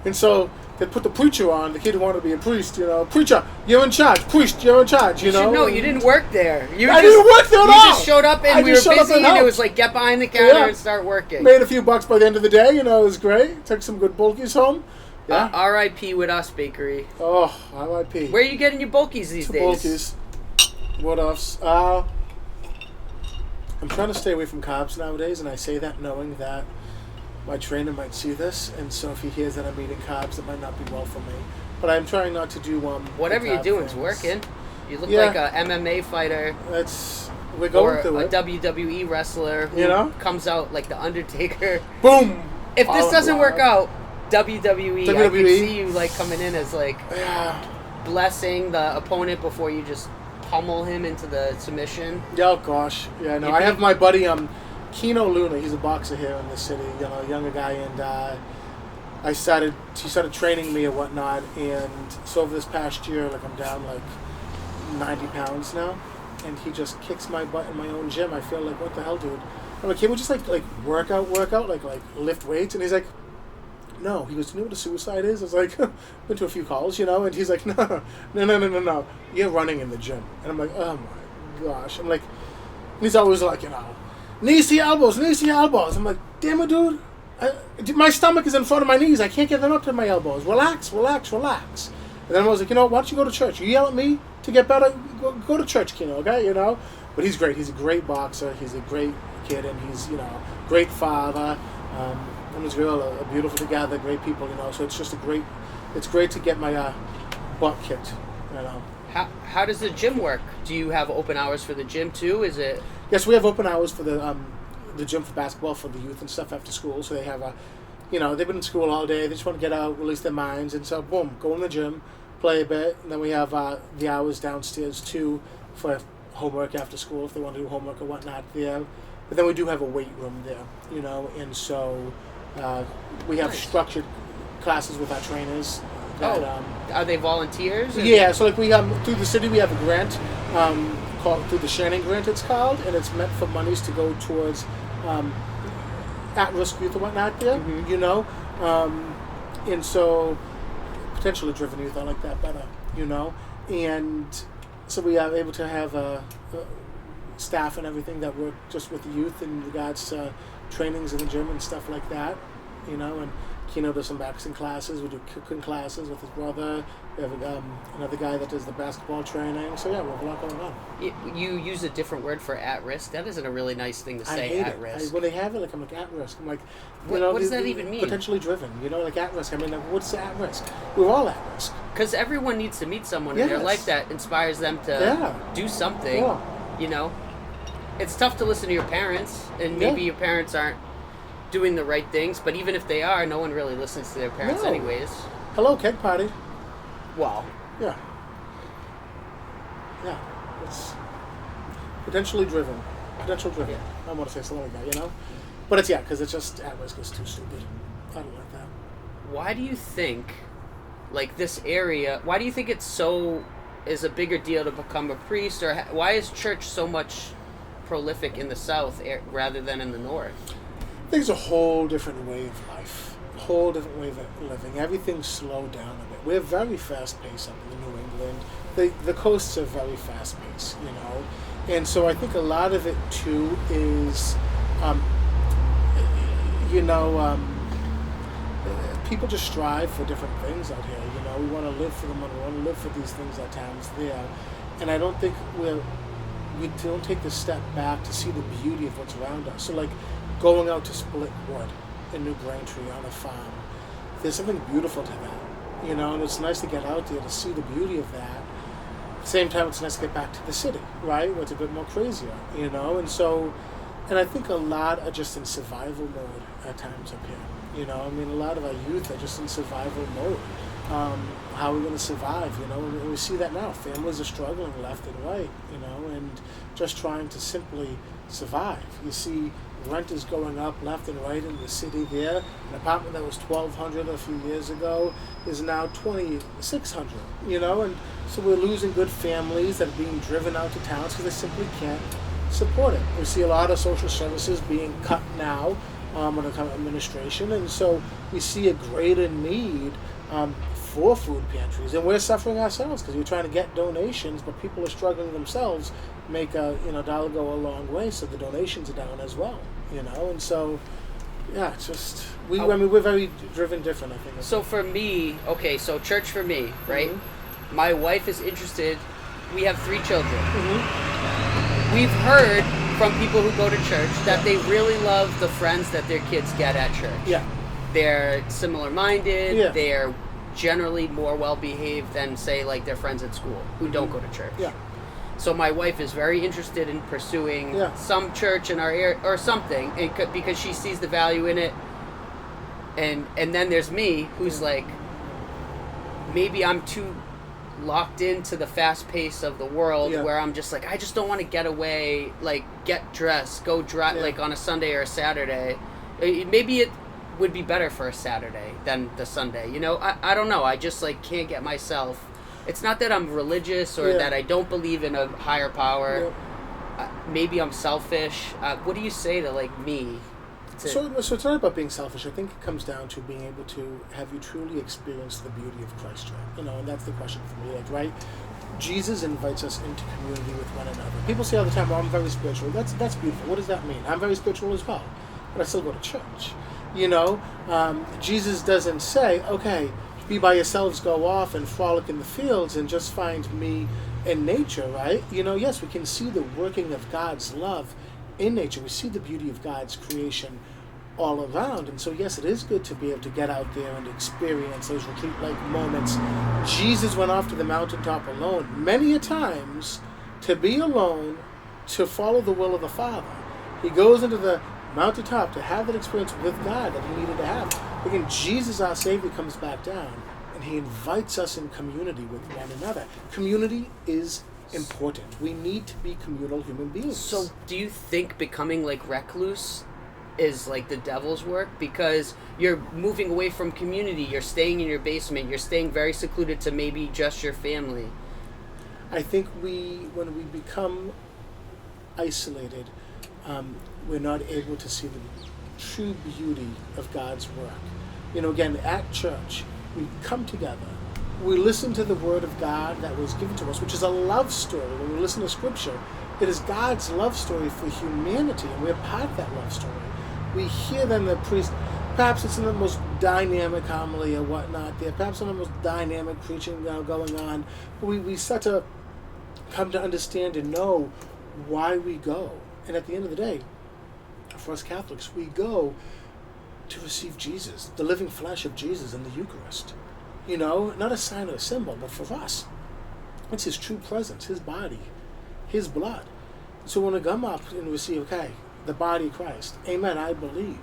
and so they put the preacher on, the kid who wanted to be a priest. Preacher, you're in charge. Priest, you're in charge. No, you didn't work there. I didn't work there at all. You just showed up and we were busy, and it was like, get behind the counter and start working. Made a few bucks by the end of the day. It was great. Took some good bulkies home. Yeah. R.I.P. Woodhoff's Bakery. Oh, R.I.P. Where are you getting your bulkies these days? Bulkies. Woodhoff's. I'm trying to stay away from carbs nowadays, and I say that knowing that my trainer might see this, and so if he hears that I'm eating carbs, it might not be well for me. But I'm trying not to do whatever you're doing is working. You look like a MMA fighter. We're going or through a it. WWE wrestler who comes out like the Undertaker. Boom. If this doesn't work out, WWE, I can see you like coming in as like blessing the opponent before you just pummel him into the submission. Oh gosh, yeah. No, I have my buddy Keno Luna. He's a boxer here in the city. You know, a younger guy, and he started training me and whatnot. And so over this past year, like I'm down like 90 pounds now, and he just kicks my butt in my own gym. I feel like, what the hell, dude? I'm like, can we just like work out, like lift weights? And he's like, no. He goes, do you know what a suicide is? I was like, been to a few calls, you know. And he's like, no. You're running in the gym. And I'm like, oh my gosh. I'm like, and he's always like, you know, knees to your elbows, knees to your elbows. I'm like, damn it, dude. My stomach is in front of my knees. I can't get them up to my elbows. Relax. And then I was like, you know, why don't you go to church? You yell at me to get better. Go to church, Keno, okay? You know. But he's great. He's a great boxer. He's a great kid, and he's, you know, great father. And his girl are beautiful together, great people, you know. So it's just it's great to get my butt kicked, you know. How does the gym work? Do you have open hours for the gym too? Is it? Yes, we have open hours for the gym for basketball for the youth and stuff after school. So they have you know, they've been in school all day. They just want to get out, release their minds, and so boom, go in the gym, play a bit, and then we have the hours downstairs too for homework after school if they want to do homework or whatnot there. But then we do have a weight room there, you know, and so we have structured classes with our trainers. That, are they volunteers? Yeah, so like we through the city we have a grant called through the Shannon Grant it's called, and it's meant for monies to go towards at-risk youth and whatnot there, you know, and so potentially driven youth, I like that better, you know, and so we are able to have staff and everything that work just with the youth in regards to trainings in the gym and stuff like that, you know, and Keno does some boxing classes, we do cooking classes with his brother, we have another guy that does the basketball training, so yeah, we have a lot going on. You use a different word for at-risk? That isn't a really nice thing to say, I hate at-risk. When they have it, like, I'm like, at-risk, I'm like, you what know, does that even mean? Potentially driven, you know, like at-risk, I mean, like, what's at-risk? We're all at-risk. Because everyone needs to meet someone in their life that inspires them to do something, you know. It's tough to listen to your parents, and maybe your parents aren't doing the right things, but even if they are, no one really listens to their parents anyways. Hello, keg party. Wow. Yeah, it's potentially driven. Yeah. I want to say something like that, you know? But it's, because it's just, at-risk is too stupid. I don't like that. Why do you think, like, this area, why do you think it's is a bigger deal to become a priest, or why is church so much prolific in the South rather than in the North? I think it's a whole different way of life, a whole different way of living. Everything's slowed down a bit. We're very fast-paced up in New England. The coasts are very fast-paced, you know. And so I think a lot of it, too, is, people just strive for different things out here. You know, we want to live for the money. We want to live for these things at times there. And I don't think we don't take the step back to see the beauty of what's around us. So, like, going out to split wood in New Braintree on a farm, there's something beautiful to that, you know, and it's nice to get out there to see the beauty of that. At the same time, it's nice to get back to the city, right, where it's a bit more crazier, you know, and I think a lot are just in survival mode at times up here, you know, I mean, a lot of our youth are just in survival mode. How are we going to survive, you know, and we see that now. Families are struggling left and right, you know, and just trying to simply survive. You see rent is going up left and right in the city there. An apartment that was $1,200 a few years ago is now $2,600, you know, and so we're losing good families that are being driven out to towns because they simply can't support it. We see a lot of social services being cut now under the current administration, and so we see a greater need for food pantries, and we're suffering ourselves because we're trying to get donations, but people are struggling themselves. Make a dollar go a long way, so the donations are down as well, you know, and so it's just we're very driven different, I think. So for me, so church for me, right? Mm-hmm. My wife is interested. We have 3 children. Mm-hmm. We've heard from people who go to church that they really love the friends that their kids get at church. Yeah, they're similar minded. Yeah. They're generally more well behaved than, say, like their friends at school who don't go to church. Yeah. So my wife is very interested in pursuing some church in our area or something, because she sees the value in it. And then there's me, who's like, maybe I'm too locked into the fast pace of the world, where I'm just like, I just don't want to get away, like get dressed, go drive, like on a Sunday or a Saturday. Maybe it would be better for a Saturday than the Sunday. You know, I don't know. I just like can't get myself. It's not that I'm religious or that I don't believe in a higher power. Maybe I'm selfish. What do you say to like me? So it's not about being selfish. I think it comes down to being able to have you truly experience the beauty of Christ, right? You know, and that's the question for me, like, right? Jesus invites us into community with one another. People say all the time, "Well, I'm very spiritual." That's beautiful. What does that mean? I'm very spiritual as well, but I still go to church. You know, Jesus doesn't say, "Okay, be by yourselves, go off and frolic in the fields and just find me in nature," right? You know, yes, we can see the working of God's love in nature. We see the beauty of God's creation all around. And so, yes, it is good to be able to get out there and experience those retreat-like moments. Jesus went off to the mountaintop alone many a times to be alone, to follow the will of the Father. He goes into the mountaintop to have that experience with God that he needed to have. Again, Jesus, our Savior, comes back down and he invites us in community with one another. Community is important. We need to be communal human beings. So do you think becoming like recluse is like the devil's work? Because you're moving away from community, you're staying in your basement, you're staying very secluded to maybe just your family. I think when we become isolated, we're not able to see the true beauty of God's work. You know, again, at church, we come together, we listen to the Word of God that was given to us, which is a love story. When we listen to Scripture, it is God's love story for humanity, and we're part of that love story. We hear then the priest, perhaps it's in the most dynamic homily or whatnot there, perhaps in the most dynamic preaching going on. We start to come to understand and know why we go. And at the end of the day, for us Catholics, we go to receive Jesus, the living flesh of Jesus in the Eucharist. You know, not a sign or a symbol, but for us, it's his true presence, his body, his blood. So when we come up and receive, okay, the body of Christ, amen, I believe,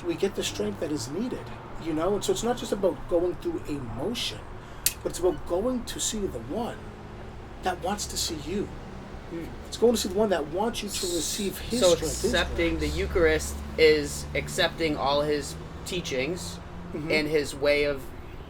we get the strength that is needed, you know? And so it's not just about going through a motion, but it's about going to see the one that wants to see you. It's going to see the one that wants you to receive his strength. So accepting the Eucharist is accepting all his teachings and his way of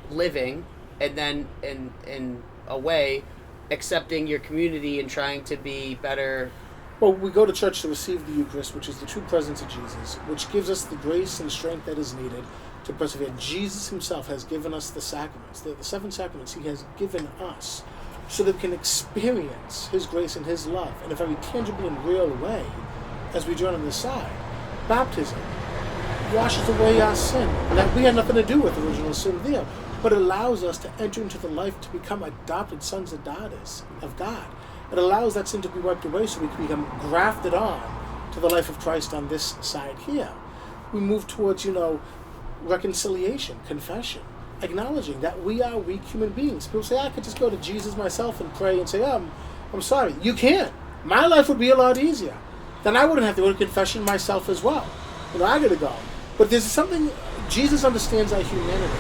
living, and then in a way accepting your community and trying to be better. Well, we go to church to receive the Eucharist, which is the true presence of Jesus, which gives us the grace and strength that is needed to persevere. Jesus himself has given us the sacraments, the 7 sacraments he has given us, so that we can experience his grace and his love in a very tangible and real way as we join on the side. Baptism washes away our sin. That we had nothing to do with original sin there, but allows us to enter into the life to become adopted sons and daughters of God. It allows that sin to be wiped away so we can become grafted on to the life of Christ on this side here. We move towards, reconciliation, confession, acknowledging that we are weak human beings. People say, I could just go to Jesus myself and pray and say, I'm sorry. You can't. My life would be a lot easier. Then I wouldn't have to go to confession myself as well. I got to go. But there's something, Jesus understands our humanity.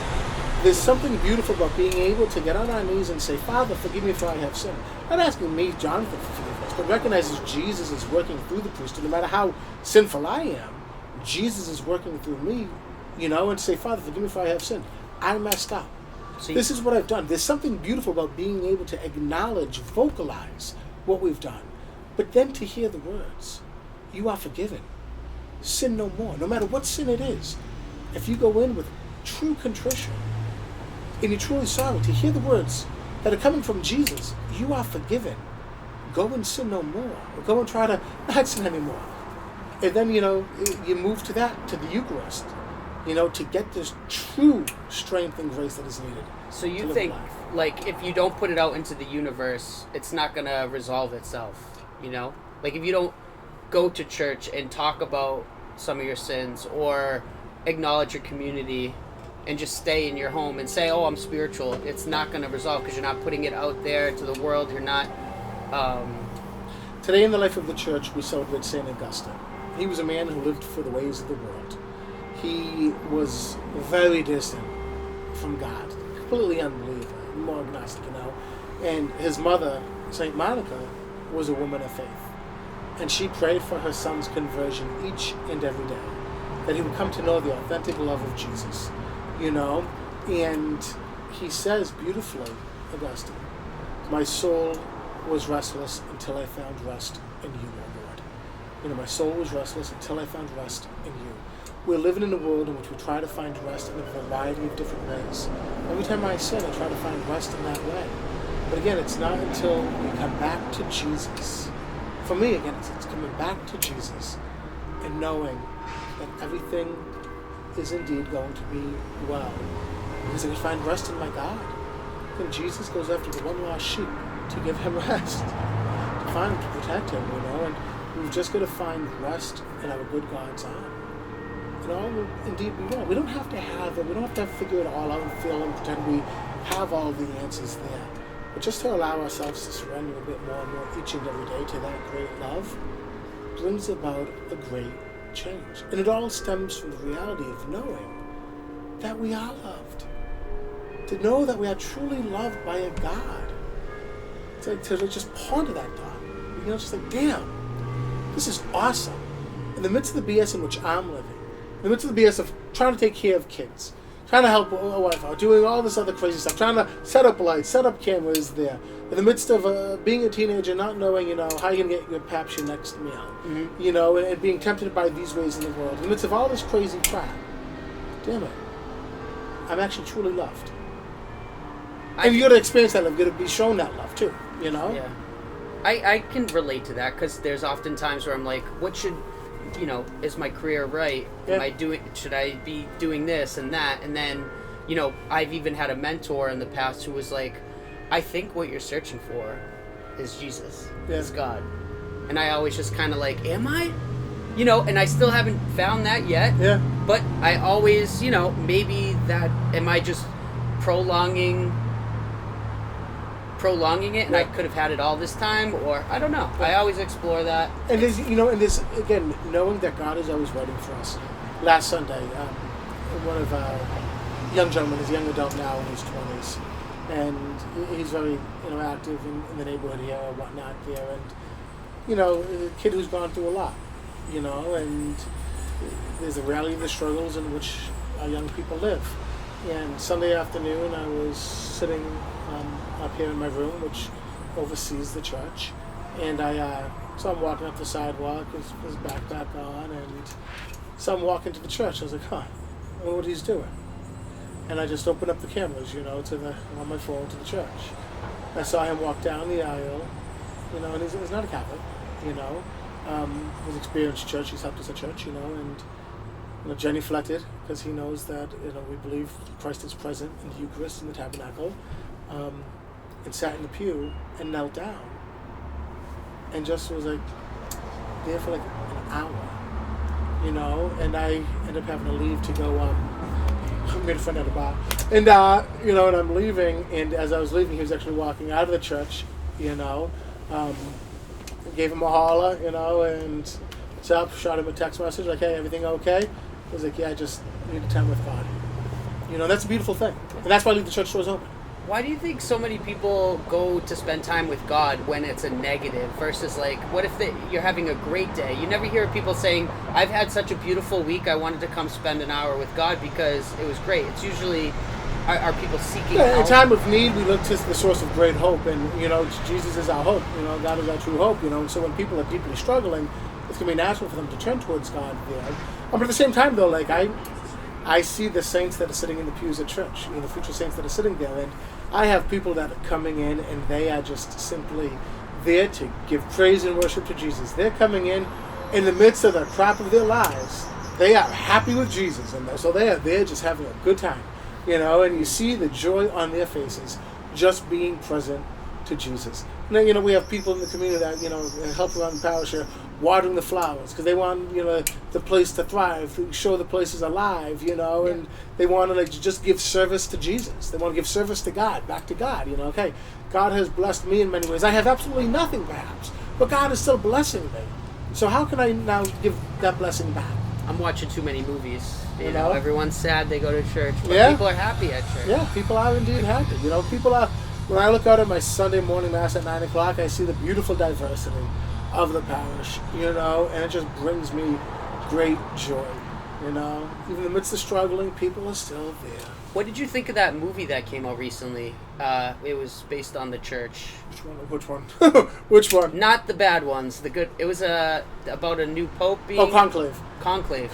There's something beautiful about being able to get on our knees and say, Father, forgive me for I have sinned. Not asking me, Jonathan, for forgiveness, but recognizes Jesus is working through the priesthood. No matter how sinful I am, Jesus is working through me, and say, Father, forgive me for I have sinned. I messed up. This is what I've done. There's something beautiful about being able to acknowledge, vocalize what we've done, but then to hear the words, you are forgiven. Sin no more, no matter what sin it is. If you go in with true contrition and you're truly sorry, to hear the words that are coming from Jesus, you are forgiven. Go and sin no more. Or go and try to not sin anymore. And then, you move to the Eucharist, to get this true strength and grace that is needed. So you think, like, if you don't put it out into the universe, it's not going to resolve itself, Like, if you don't go to church and talk about some of your sins or acknowledge your community, and just stay in your home and say, oh, I'm spiritual, it's not going to resolve because you're not putting it out there to the world. You're not... Today in the life of the church, we celebrate St. Augustine. He was a man who lived for the ways of the world. He was very distant from God, completely unbeliever, more agnostic, And his mother, St. Monica, was a woman of faith. And she prayed for her son's conversion each and every day, that he would come to know the authentic love of Jesus, And he says beautifully, Augustine, my soul was restless until I found rest in you, O Lord. My soul was restless until I found rest in you. We're living in a world in which we try to find rest in a variety of different ways. Every time I sin, I try to find rest in that way. But again, it's not until we come back to Jesus. For me, again, it's coming back to Jesus and knowing that everything is indeed going to be well. Because I can find rest in my God. And Jesus goes after the one lost sheep to give him rest, to find him, to protect him, And we've just got to find rest in our good God's arm. And all will indeed be well. We don't have to have it. We don't have to figure it all out and feel and pretend we have all the answers there. But just to allow ourselves to surrender a bit more and more each and every day to that great love brings about a great change. And it all stems from the reality of knowing that we are loved. To know that we are truly loved by a God. To just ponder that thought. Just like, damn, this is awesome. In the midst of the BS in which I'm living, in the midst of the BS of trying to take care of kids, trying to help a wife out, doing all this other crazy stuff, trying to set up lights, set up cameras there, in the midst of being a teenager, not knowing, how you're going to get your perhaps your next meal, and being tempted by these ways in the world, in the midst of all this crazy crap, damn it, I'm actually truly loved. And you got to experience that love, you got to be shown that love too, Yeah. I can relate to that because there's often times where I'm like, what should, is my career right? Yeah. Should I be doing this and that? And then, I've even had a mentor in the past who was like, I think what you're searching for is Jesus, is God. And I always just kind of like, am I? And I still haven't found that yet. Yeah. But I always, maybe that, am I just prolonging it, and I could have had it all this time, or I don't know. I always explore that. And there's, again, knowing that God is always waiting for us. Last Sunday, one of our young gentlemen, he's a young adult now in his 20s, and he's very, active in the neighborhood here or whatnot there, and, a kid who's gone through a lot, and there's a reality of the struggles in which our young people live. And Sunday afternoon, I was sitting up here in my room, which oversees the church, and I saw him walking up the sidewalk, his backpack on, and saw him walk into the church. I was like, I wonder what he's doing. And I just opened up the cameras, on my phone to the church. I saw him walk down the aisle, and he's not a Catholic, he's experienced church, he's helped us at church, and genuflected, because he knows that, we believe Christ is present in the Eucharist, in the tabernacle, and sat in the pew and knelt down. And just was like, there for like an hour, and I ended up having to leave to go, I made a friend at a bar. And, and I'm leaving, and as I was leaving, he was actually walking out of the church, gave him a holler, and shot him a text message, like, hey, everything okay? I was like, yeah, I just need time with God. That's a beautiful thing. And that's why I leave the church doors open. Why do you think so many people go to spend time with God when it's a negative versus like, what if you're having a great day? You never hear people saying, I've had such a beautiful week, I wanted to come spend an hour with God because it was great. It's usually, are people seeking help? In time of need, we look to the source of great hope, and, Jesus is our hope. God is our true hope, and so when people are deeply struggling, it's going to be natural for them to turn towards God there. But at the same time, though, like, I see the saints that are sitting in the pews at church, the future saints that are sitting there, and I have people that are coming in, and they are just simply there to give praise and worship to Jesus. They're coming in the midst of the crap of their lives. They are happy with Jesus, and so they are there just having a good time, and you see the joy on their faces just being present to Jesus. And then, we have people in the community that, help around the parish here watering the flowers, because they want, the place to thrive, to show the place is alive, and they want to just give service to Jesus. They want to give service to God, back to God. Okay, God has blessed me in many ways. I have absolutely nothing, perhaps, but God is still blessing me. So how can I now give that blessing back? I'm watching too many movies. Everyone's sad they go to church, but people are happy at church. Yeah, people are indeed happy. People are. When I look out at my Sunday morning mass at 9 o'clock, I see the beautiful diversity of the parish, and it just brings me great joy. Even in the midst of struggling, people are still there. What did you think of that movie that came out recently? It was based on the church. Which one? Which one? Not the bad ones. The good. It was about a new pope being... Oh, Conclave. Conclave.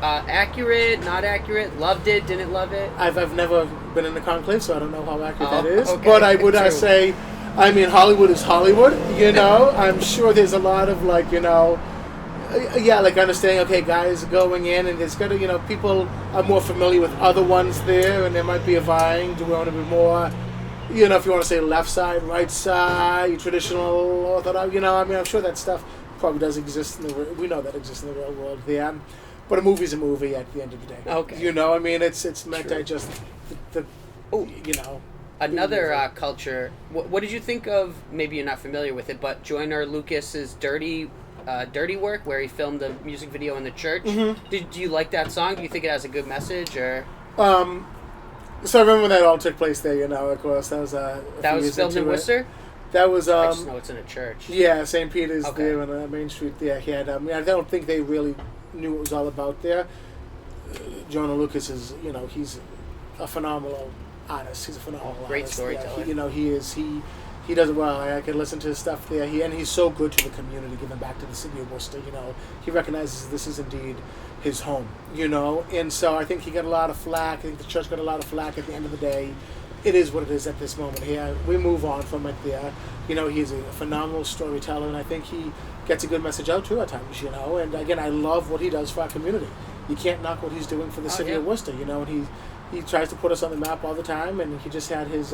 Accurate, not accurate, loved it, didn't love it? I've never been in the Conclave, so I don't know how accurate that is. Okay. But I would say, Hollywood is Hollywood, I'm sure there's a lot of, understanding, okay, guys going in, and there's got to, people are more familiar with other ones there, and there might be a vying. Do we want to be more, if you want to say left side, right side, traditional, orthodox, I'm sure that stuff probably does exist we know that exists in the real world there. But a movie's a movie at the end of the day. Okay. It's meant to just, Another culture. What did you think of, maybe you're not familiar with it, but Joyner Lucas's Dirty Work, where he filmed the music video in the church? Mm-hmm. Do you like that song? Do you think it has a good message? Or so I remember when that all took place there, of course. That was filmed in Worcester? That was... I just know it's in a church. Yeah, St. Peter's there on Main Street there. He had, I don't think they really knew what it was all about there. Joyner Lucas is, he's a phenomenal artist. He's a phenomenal great artist. storyteller. He is. He does it well. I can listen to his stuff there. He's so good to the community, giving back to the city of Worcester. He recognizes this is indeed his home. And so I think he got a lot of flack. I think the church got a lot of flack. At the end of the day, it is what it is at this moment here. We move on from it there. He's a phenomenal storyteller, and I think he gets a good message out too at times. And again, I love what he does for our community. You can't knock what he's doing for the city of Worcester. And he tries to put us on the map all the time. And he just had his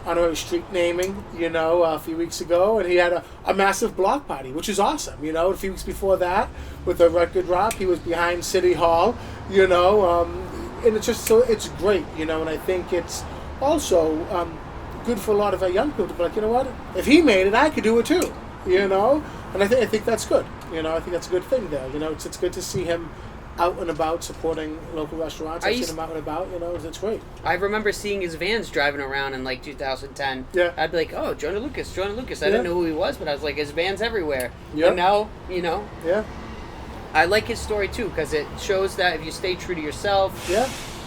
honorary street naming, a few weeks ago, and he had a massive block party, which is awesome. A few weeks before that, with the record drop, he was behind City Hall. And it's just it's great. And I think it's also good for a lot of our young people to be like, what? If he made it, I could do it too. And I think that's good. I think that's a good thing there. It's good to see him out and about supporting local restaurants. I've seen him out and about. It's great. I remember seeing his vans driving around in 2010. Yeah. I'd be like, oh, Joyner Lucas. I didn't know who he was, but I was like, his van's everywhere. Yeah. And now, Yeah. I like his story too, because it shows that if you stay true to yourself,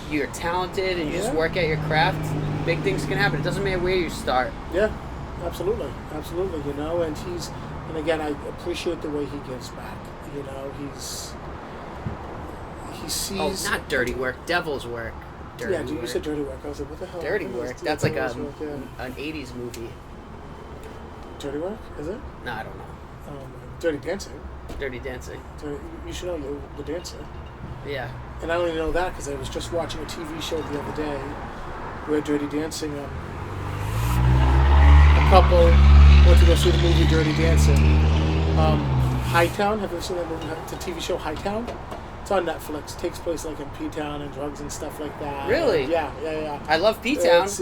you're talented, and you just work at your craft, big things can happen. It doesn't matter where you start. Yeah, absolutely. And again, I appreciate the way he gives back. He sees... Oh, not dirty work, devil's work. You said dirty work. I was like, what the hell? Dirty work. That's like an 80s movie. Dirty work? Is it? No, I don't know. Dirty Dancing. Dirty Dancing. You should know you're the dancer. Yeah. And I only know that because I was just watching a TV show the other day where Dirty Dancing, a couple went to go see the movie Dirty Dancing. Hightown, have you ever seen that movie? It's a TV show, Hightown. It's on Netflix. It takes place like in P-Town and drugs and stuff like that. Really? Yeah. I love P-Town. Watch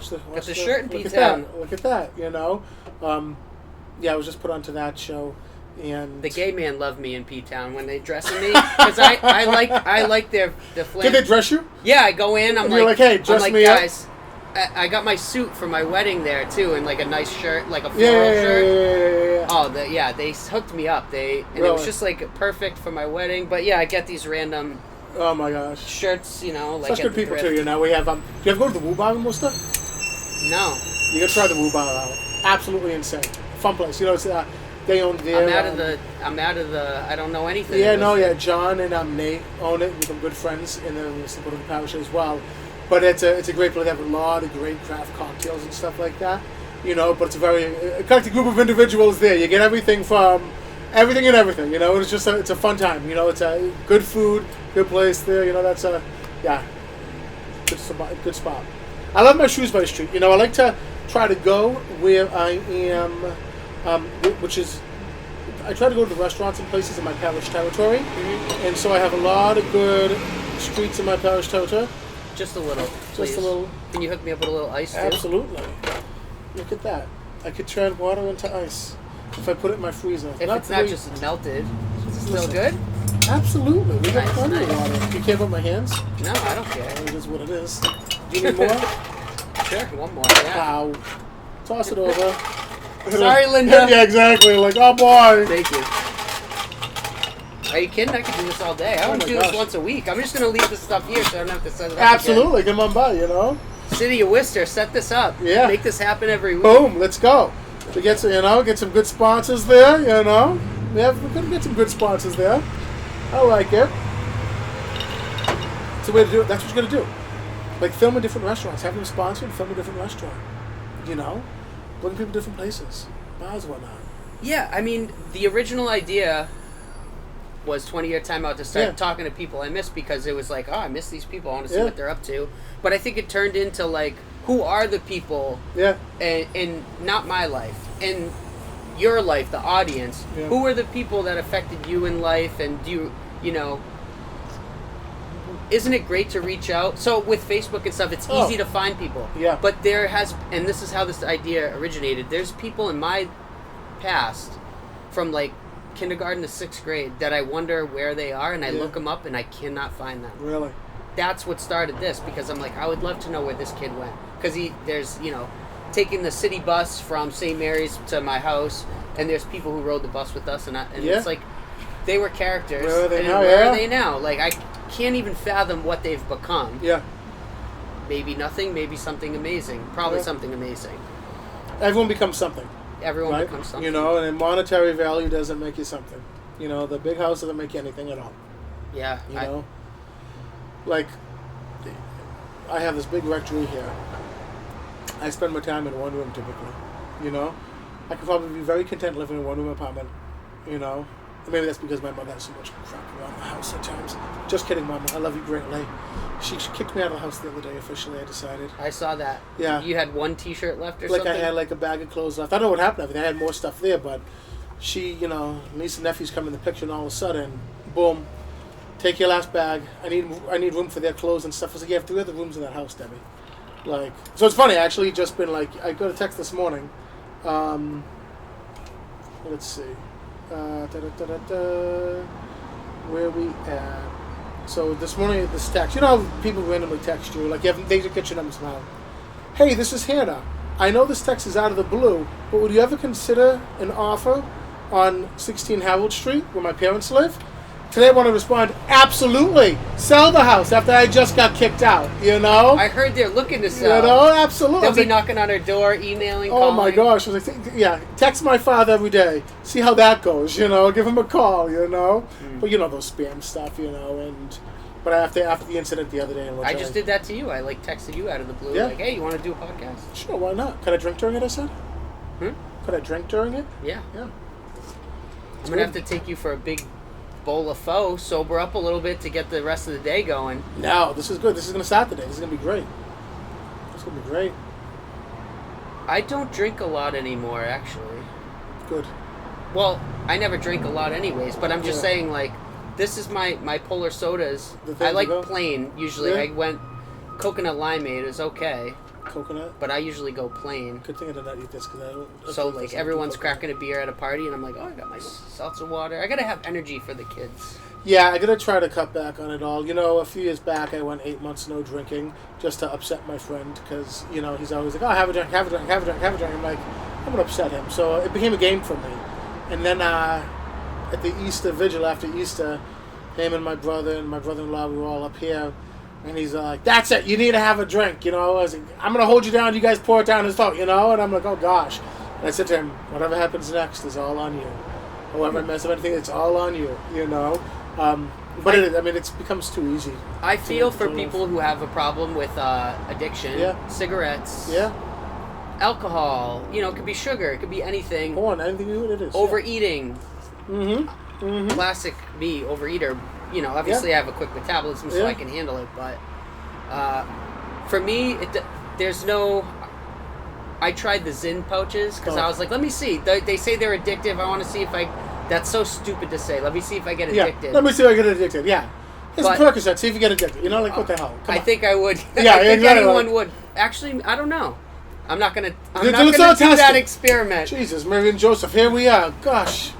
Got the shirt in P-Town. Look at that, I was just put onto that show. And the gay man loved me in P-Town when they dress me, because I like their flame. Did they dress you? Yeah, I go in. You're like, hey, dress me guys. I got my suit for my wedding there too, and like a nice shirt, like a floral shirt. Oh, they hooked me up. It was just like perfect for my wedding. But yeah, I get these random. Oh my gosh. Shirts, Such good people too. We have. Do you ever go to the Woo Bar in Worcester? No. You gotta try the Woo Bar out. Absolutely insane. Fun place. It's they own there. I'm out of the. I don't know anything. Yeah, John and Nate own it. We've been good friends, and then we support the parish as well. But it's a great place. They have a lot of great craft cocktails and stuff like that. But it's a very eclectic group of individuals there. You get everything from everything and everything. It's just it's a fun time. It's a good food, good place there. That's good spot. I love my Shrewsbury Street. I like to try to go where I am which is, I try to go to the restaurants and places in my parish territory, and so I have a lot of good streets in my parish territory. Just a little, please. Just a little. Can you hook me up with a little ice, too? Absolutely. Look at that. I could turn water into ice if I put it in my freezer. If it's not just melted, is it still good? Absolutely. We got Nice, plenty of nice. water. You can't put my hands? No, I don't care. It is what it is. Do you need more? Sure, one more, yeah. Ow. Toss it over. Sorry, Linda. Yeah, exactly. Like, oh boy. Thank you. Are you kidding? I could do this all day. I Oh want my to do this gosh. once a week. I'm just going to leave this stuff here so I don't have to set it up Absolutely. Come on by, you know? again. City of Worcester, set this up. Yeah. Make this happen every week. Boom. Let's go. We get some, get some good sponsors there, you know? We're going to get some good sponsors there. I like it. It's a way to do it. That's what you're going to do. Like, film in different restaurants. Have them sponsor and film a different restaurant. You know? Bring people to different places. Bars, whatnot. Yeah, I mean, the original idea was 20-year timeout to start talking to people I miss because it was like, oh, I miss these people. I want to see what they're up to. But I think it turned into, like, who are the people in not my life, in your life, the audience? Yeah. Who are the people that affected you in life? And do you know, isn't it great to reach out? So with Facebook and stuff, it's easy to find people. Yeah. But there has, and this is how this idea originated, there's people in my past from, like, kindergarten to 6th grade that I wonder where they are, and I look them up and I cannot find them. Really? That's what started this, because I'm like, I would love to know where this kid went, because there's taking the city bus from St. Mary's to my house, and there's people who rode the bus with us, and it's like they were characters. Where are they now? Where are they now? Like, I can't even fathom what they've become. Yeah. Maybe nothing, maybe something amazing. Probably something amazing. Everyone becomes something. Everyone right? becomes something. You know, and monetary value doesn't make you something. You know, the big house doesn't make you anything at all. Yeah. You know? Like, I have this big rectory here. I spend my time in one room typically. You know? I could probably be very content living in a one-room apartment. You know? And maybe that's because my mother has so much crap around the house at times. Just kidding, Mama. I love you greatly. She kicked me out of the house the other day, officially, I decided. I saw that. Yeah. You had one t-shirt left or like something? I had like a bag of clothes left. I don't know what happened. I had more stuff there, but she, niece and nephews come in the picture, and all of a sudden, boom, take your last bag. I need room for their clothes and stuff. I was like, you have 3 other rooms in that house, Debbie. Like, so it's funny, actually, just been like, I got a text this morning. Let's see. Where we at? So this morning, this text. You know how people randomly text you, like they get your number somehow. Hey, this is Hannah. I know this text is out of the blue, but would you ever consider an offer on 16 Harold Street, where my parents live? Today I want to respond, absolutely. Sell the house after I just got kicked out, you know? I heard they're looking to sell. You know, absolutely. They'll be knocking on her door, emailing, oh calling. my gosh. I was like, yeah, text my father every day. See how that goes, you know? Give him a call, you know? But you know, those spam stuff, you know, but after the incident the other day, I just did that to you. I texted you out of the blue, like, hey, you want to do a podcast? Sure, why not? Could I drink during it, I said? Could I drink during it? Yeah. Yeah. I'm going to have to take you for a big bowl of pho, sober up a little bit to get the rest of the day going. No, this is good. This is going to start the day. This is going to be great. It's going to be great. I don't drink a lot anymore, actually. Good. Well, I never drink a lot anyways, but I'm just saying, like, this is my polar sodas. I like plain, usually. Yeah. I went coconut limeade is okay. Coconut? But I usually go plain. Good thing I did not eat this, because I don't... So, like, everyone's cracking a beer at a party, and I'm like, oh, I got my seltzer water. I gotta have energy for the kids. Yeah, I gotta try to cut back on it all. You know, a few years back, I went 8 months no drinking, just to upset my friend, because, you know, he's always like, oh, have a drink, have a drink, have a drink, have a drink. I'm like, I'm gonna upset him. So it became a game for me. And then, at the Easter vigil, after Easter, him and my brother-in-law, we were all up here, and he's like, that's it, you need to have a drink, you know. I was like, I'm going to hold you down, you guys pour it down his throat, you know. And I'm like, oh, gosh. And I said to him, whatever happens next is all on you. Whoever mess up anything, it's all on you, you know. But it becomes too easy. I feel for people who have a problem with addiction, cigarettes, alcohol, you know, it could be sugar, it could be anything. Porn, anything it is. Overeating. Classic me, overeater. You know, obviously I have a quick metabolism, so I can handle it. But for me, there's no... I tried the Zyn pouches because Oh. I was like, let me see. They say they're addictive. I want to see if I. That's so stupid to say. Let me see if I get addicted. Yeah, let me see if I get addicted. Yeah. Here's But- a Percocet, see if you get addicted. You know, like, what the hell? Come I on. think I would. Yeah, I think exactly. anyone would. Actually, I don't know. I'm not gonna. I'm Let's not all gonna do test that it. experiment. Jesus, Mary and Joseph, here we are. Gosh.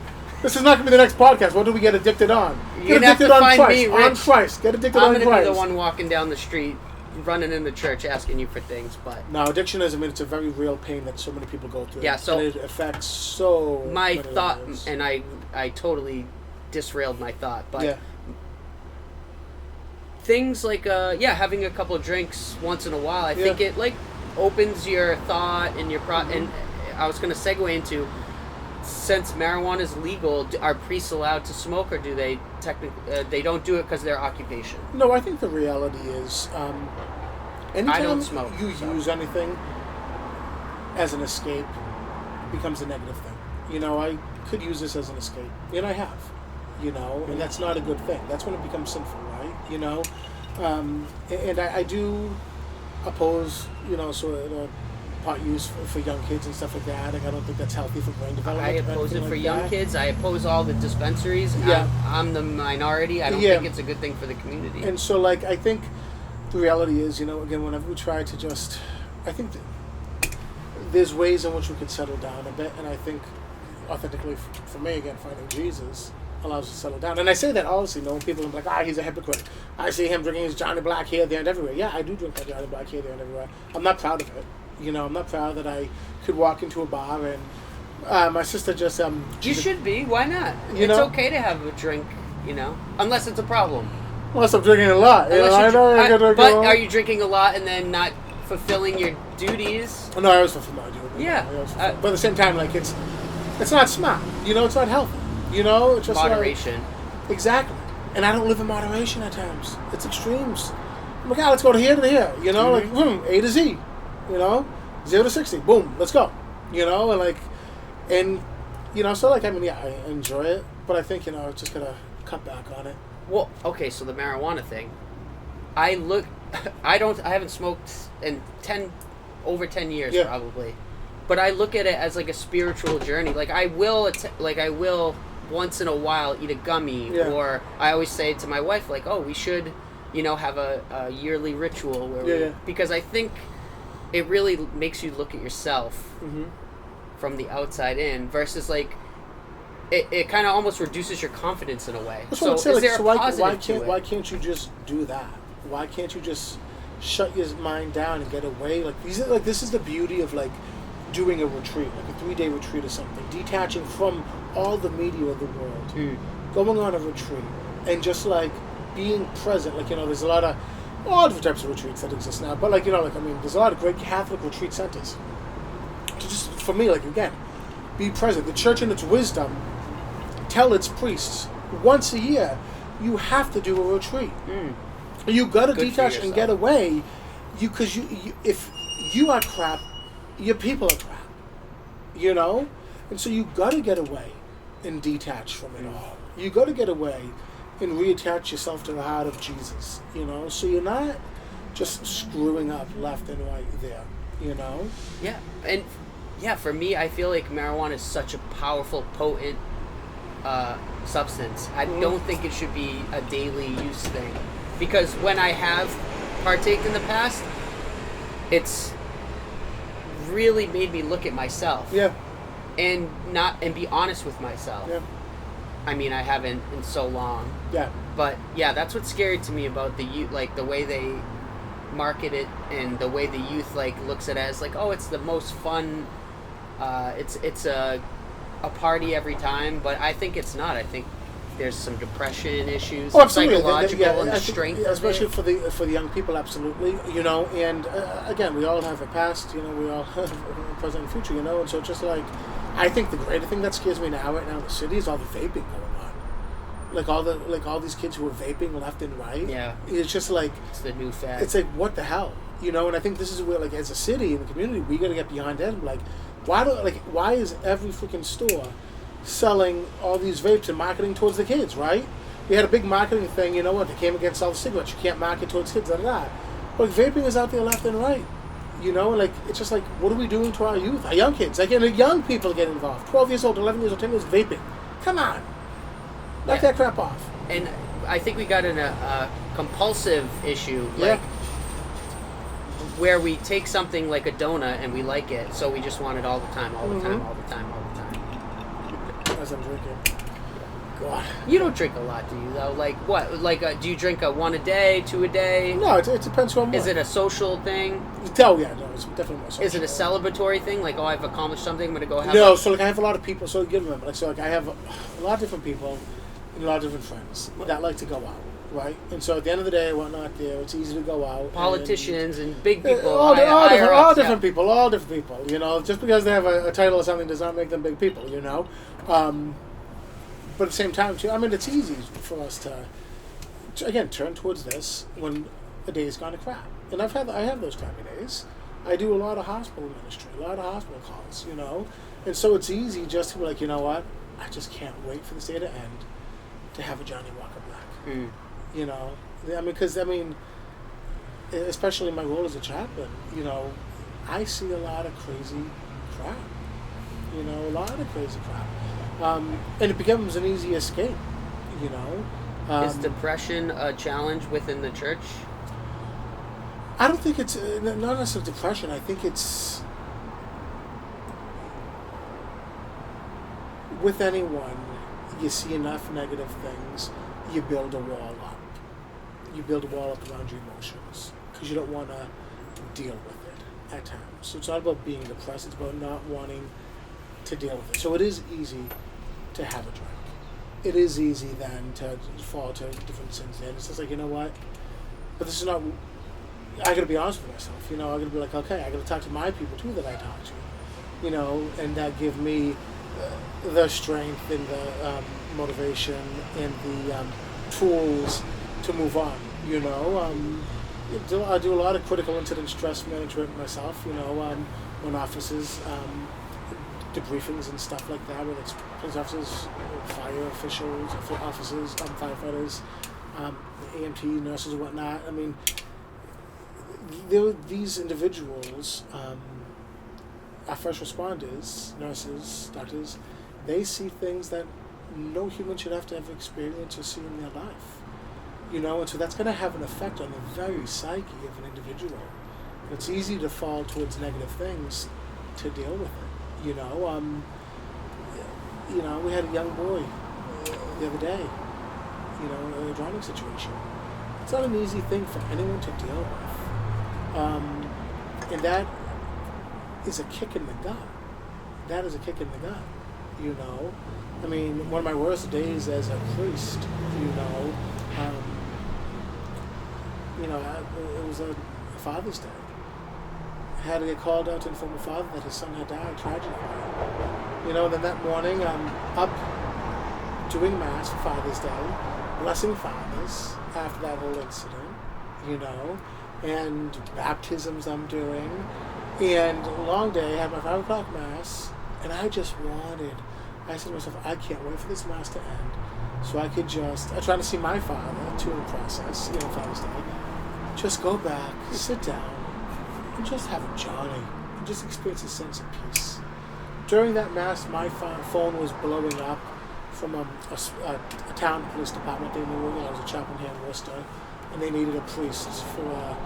This is not going to be the next podcast. What do we get addicted on? Get You'd have addicted to on find Christ. me, On Rich. Christ. Get addicted I'm on gonna Christ. be the one walking down the street, running in the church, asking you for things. But No, addiction is, I mean, it's a very real pain that so many people go through. Yeah, so- and it affects so my many thought, lives. and I totally disrailed my thought, but Yeah. things like having a couple of drinks once in a while, I think it like opens your thought and your and I was going to segue into, since marijuana is legal, are priests allowed to smoke, or do they technically they don't do it because of their occupation? No, I think the reality is, anytime I don't smoke, you so. use anything as an escape, becomes a negative thing. You know, I could use this as an escape, and I have. You know, and that's not a good thing. That's when it becomes sinful, right? You know, and I do oppose, you know, sort of pot use for young kids and stuff like that. Like, I don't think that's healthy for brain development. I or oppose it anything for like young that. kids. I oppose all the dispensaries. Yeah. I'm the minority. I don't Yeah. think it's a good thing for the community. And so, like, I think the reality is, you know, again, whenever we try to just, I think there's ways in which we could settle down a bit, and I think authentically, for me, again, finding Jesus allows us to settle down. And I say that honestly, knowing people are like, he's a hypocrite. I see him drinking his Johnny Black here, there, and everywhere. Yeah, I do drink my Johnny Black here, there, and everywhere. I'm not proud of it. You know, I'm not proud that I could walk into a bar and my sister just You should be. Why not? You It's know? okay to have a drink, you know, unless it's a problem. Unless I'm drinking a lot. You know, I know I gotta but go. are you drinking a lot and then not fulfilling your duties? No, I was fulfill my duty. Yeah. But at the same time, like, it's not smart. You know, it's not healthy. You know, it's just Moderation. Like, exactly. And I don't live in moderation at times. It's extremes. I'm like, let's go to here to here. You know, like, A to Z. You know, 0 to 60. Boom, let's go. You know, and you know, so like, I mean, yeah, I enjoy it, but I think, you know, just gotta cut back on it. Well, okay, so the marijuana thing. I haven't smoked in over 10 years probably. But I look at it as like a spiritual journey. Like I will once in a while eat a gummy, or I always say to my wife, like, oh, we should, you know, have a yearly ritual where because I think it really makes you look at yourself from the outside in versus like it kind of almost reduces your confidence in a way. That's So what I'm saying. is there a positive to it? Why can't you just do that? Why can't you just shut your mind down and get away? Like this is the beauty of like doing a retreat, like a 3-day retreat or something, detaching from all the media of the world, going on a retreat, and just like being present. Like, you know, there's a lot of all different types of retreats that exist now, but like, you know, like, I mean, there's a lot of great Catholic retreat centers. To just, for me, like, again, be present. The church in its wisdom tell its priests once a year you have to do a retreat. You got to detach and get away, because you if you are crap, your people are crap, you know? And so you got to get away and detach from it all. You got to get away and reattach yourself to the heart of Jesus, you know? So you're not just screwing up left and right there, you know? Yeah, and yeah, for me, I feel like marijuana is such a powerful, potent substance. I don't think it should be a daily use thing, because when I have partaked in the past, it's really made me look at myself. And be honest with myself. I mean, I haven't in so long. But yeah, that's what's scary to me about the youth, like the way they market it and the way the youth like looks at it as like, oh, it's the most fun. It's a party every time, but I think it's not. I think there's some depression issues, psychological, and the strength, especially of it. for the young people, absolutely. You know, and again, we all have a past. You know, we all have a present and future. You know, and so it's just like, I think the greater thing that scares me right now in the city is all the vaping going on. Like all these kids who are vaping left and right. Yeah, it's just like it's the new fad. It's like, what the hell, you know? And I think this is where, like, as a city and the community, we got to get behind that. And like, why is every freaking store selling all these vapes and marketing towards the kids, right? We had a big marketing thing, you know what? They came against all the cigarettes. You can't market towards kids, da da da. But vaping is out there left and right. You know, like, it's just like, what are we doing to our youth, our young kids? Like, and the young people get involved. 12 years old, 11 years old, 10 years, vaping. Come on. Knock that crap off. And I think we got in a compulsive issue, like, where we take something like a donut and we like it, so we just want it all the time, all the time, all the time, all the time. As I'm drinking. God. You don't drink a lot, do you, though? Like, what? Like, do you drink one a day, 2 a day? No, it depends on what. Is it a social thing? Oh, yeah, no, it's definitely more social. Is it a celebratory thing? Like, oh, I've accomplished something, I'm going to go have No, so, like, I have a lot of people, so you gotta remember, like, so, like, I have a lot of different people and a lot of different friends that like to go out, right? And so at the end of the day, whatnot there, it's easy to go out. Politicians and big people. All different people, you know. Just because they have a title or something does not make them big people, you know. But at the same time, too, I mean, it's easy for us to again, turn towards this when a day's gone to crap. And I have those crappy days. I do a lot of hospital ministry, a lot of hospital calls, you know. And so it's easy just to be like, you know what? I just can't wait for this day to end to have a Johnny Walker Black. You know? I mean, because, I mean, especially in my role as a chaplain, you know, I see a lot of crazy crap. You know, a lot of crazy crap. And it becomes an easy escape, you know. Is depression a challenge within the church? I don't think it's not necessarily depression. I think it's with anyone. You see enough negative things, you build a wall up. You build a wall up around your emotions because you don't want to deal with it at times. So it's not about being depressed. It's about not wanting to deal with it. So it is easy to have a drink. It is easy then to fall to different sins. And it's just like, you know what? But this is not. I got to be honest with myself. You know, I got to be like, okay, I got to talk to my people too that I talk to. You know, and that give me the strength and the motivation and the tools to move on. You know, I do a lot of critical incident stress management myself. You know, on offices. Debriefings and stuff like that, whether it's police officers, fire officials, officers, firefighters, AMT nurses and whatnot. I mean, these individuals, our first responders, nurses, doctors, they see things that no human should have to ever experience or see in their life. You know, and so that's going to have an effect on the very psyche of an individual. It's easy to fall towards negative things to deal with it. You know, we had a young boy the other day, you know, in a drowning situation. It's not an easy thing for anyone to deal with. And that is a kick in the gut. That is a kick in the gut, you know. I mean, one of my worst days as a priest, you know, it was a Father's Day. Had to get called out to inform a father that his son had died tragically. You know, then that morning I'm up doing Mass for Father's Day, blessing fathers after that whole incident, you know, and baptisms I'm doing. And a long day, I had my 5 o'clock Mass, and I said to myself, I can't wait for this Mass to end. So I could I tried to see my father too in the process, you know, Father's Day. Just go back, sit down, and just have a Johnny, and just experience a sense of peace. During that Mass, my phone was blowing up from a town police department. They knew I was a chaplain here in Worcester, and they needed a priest for a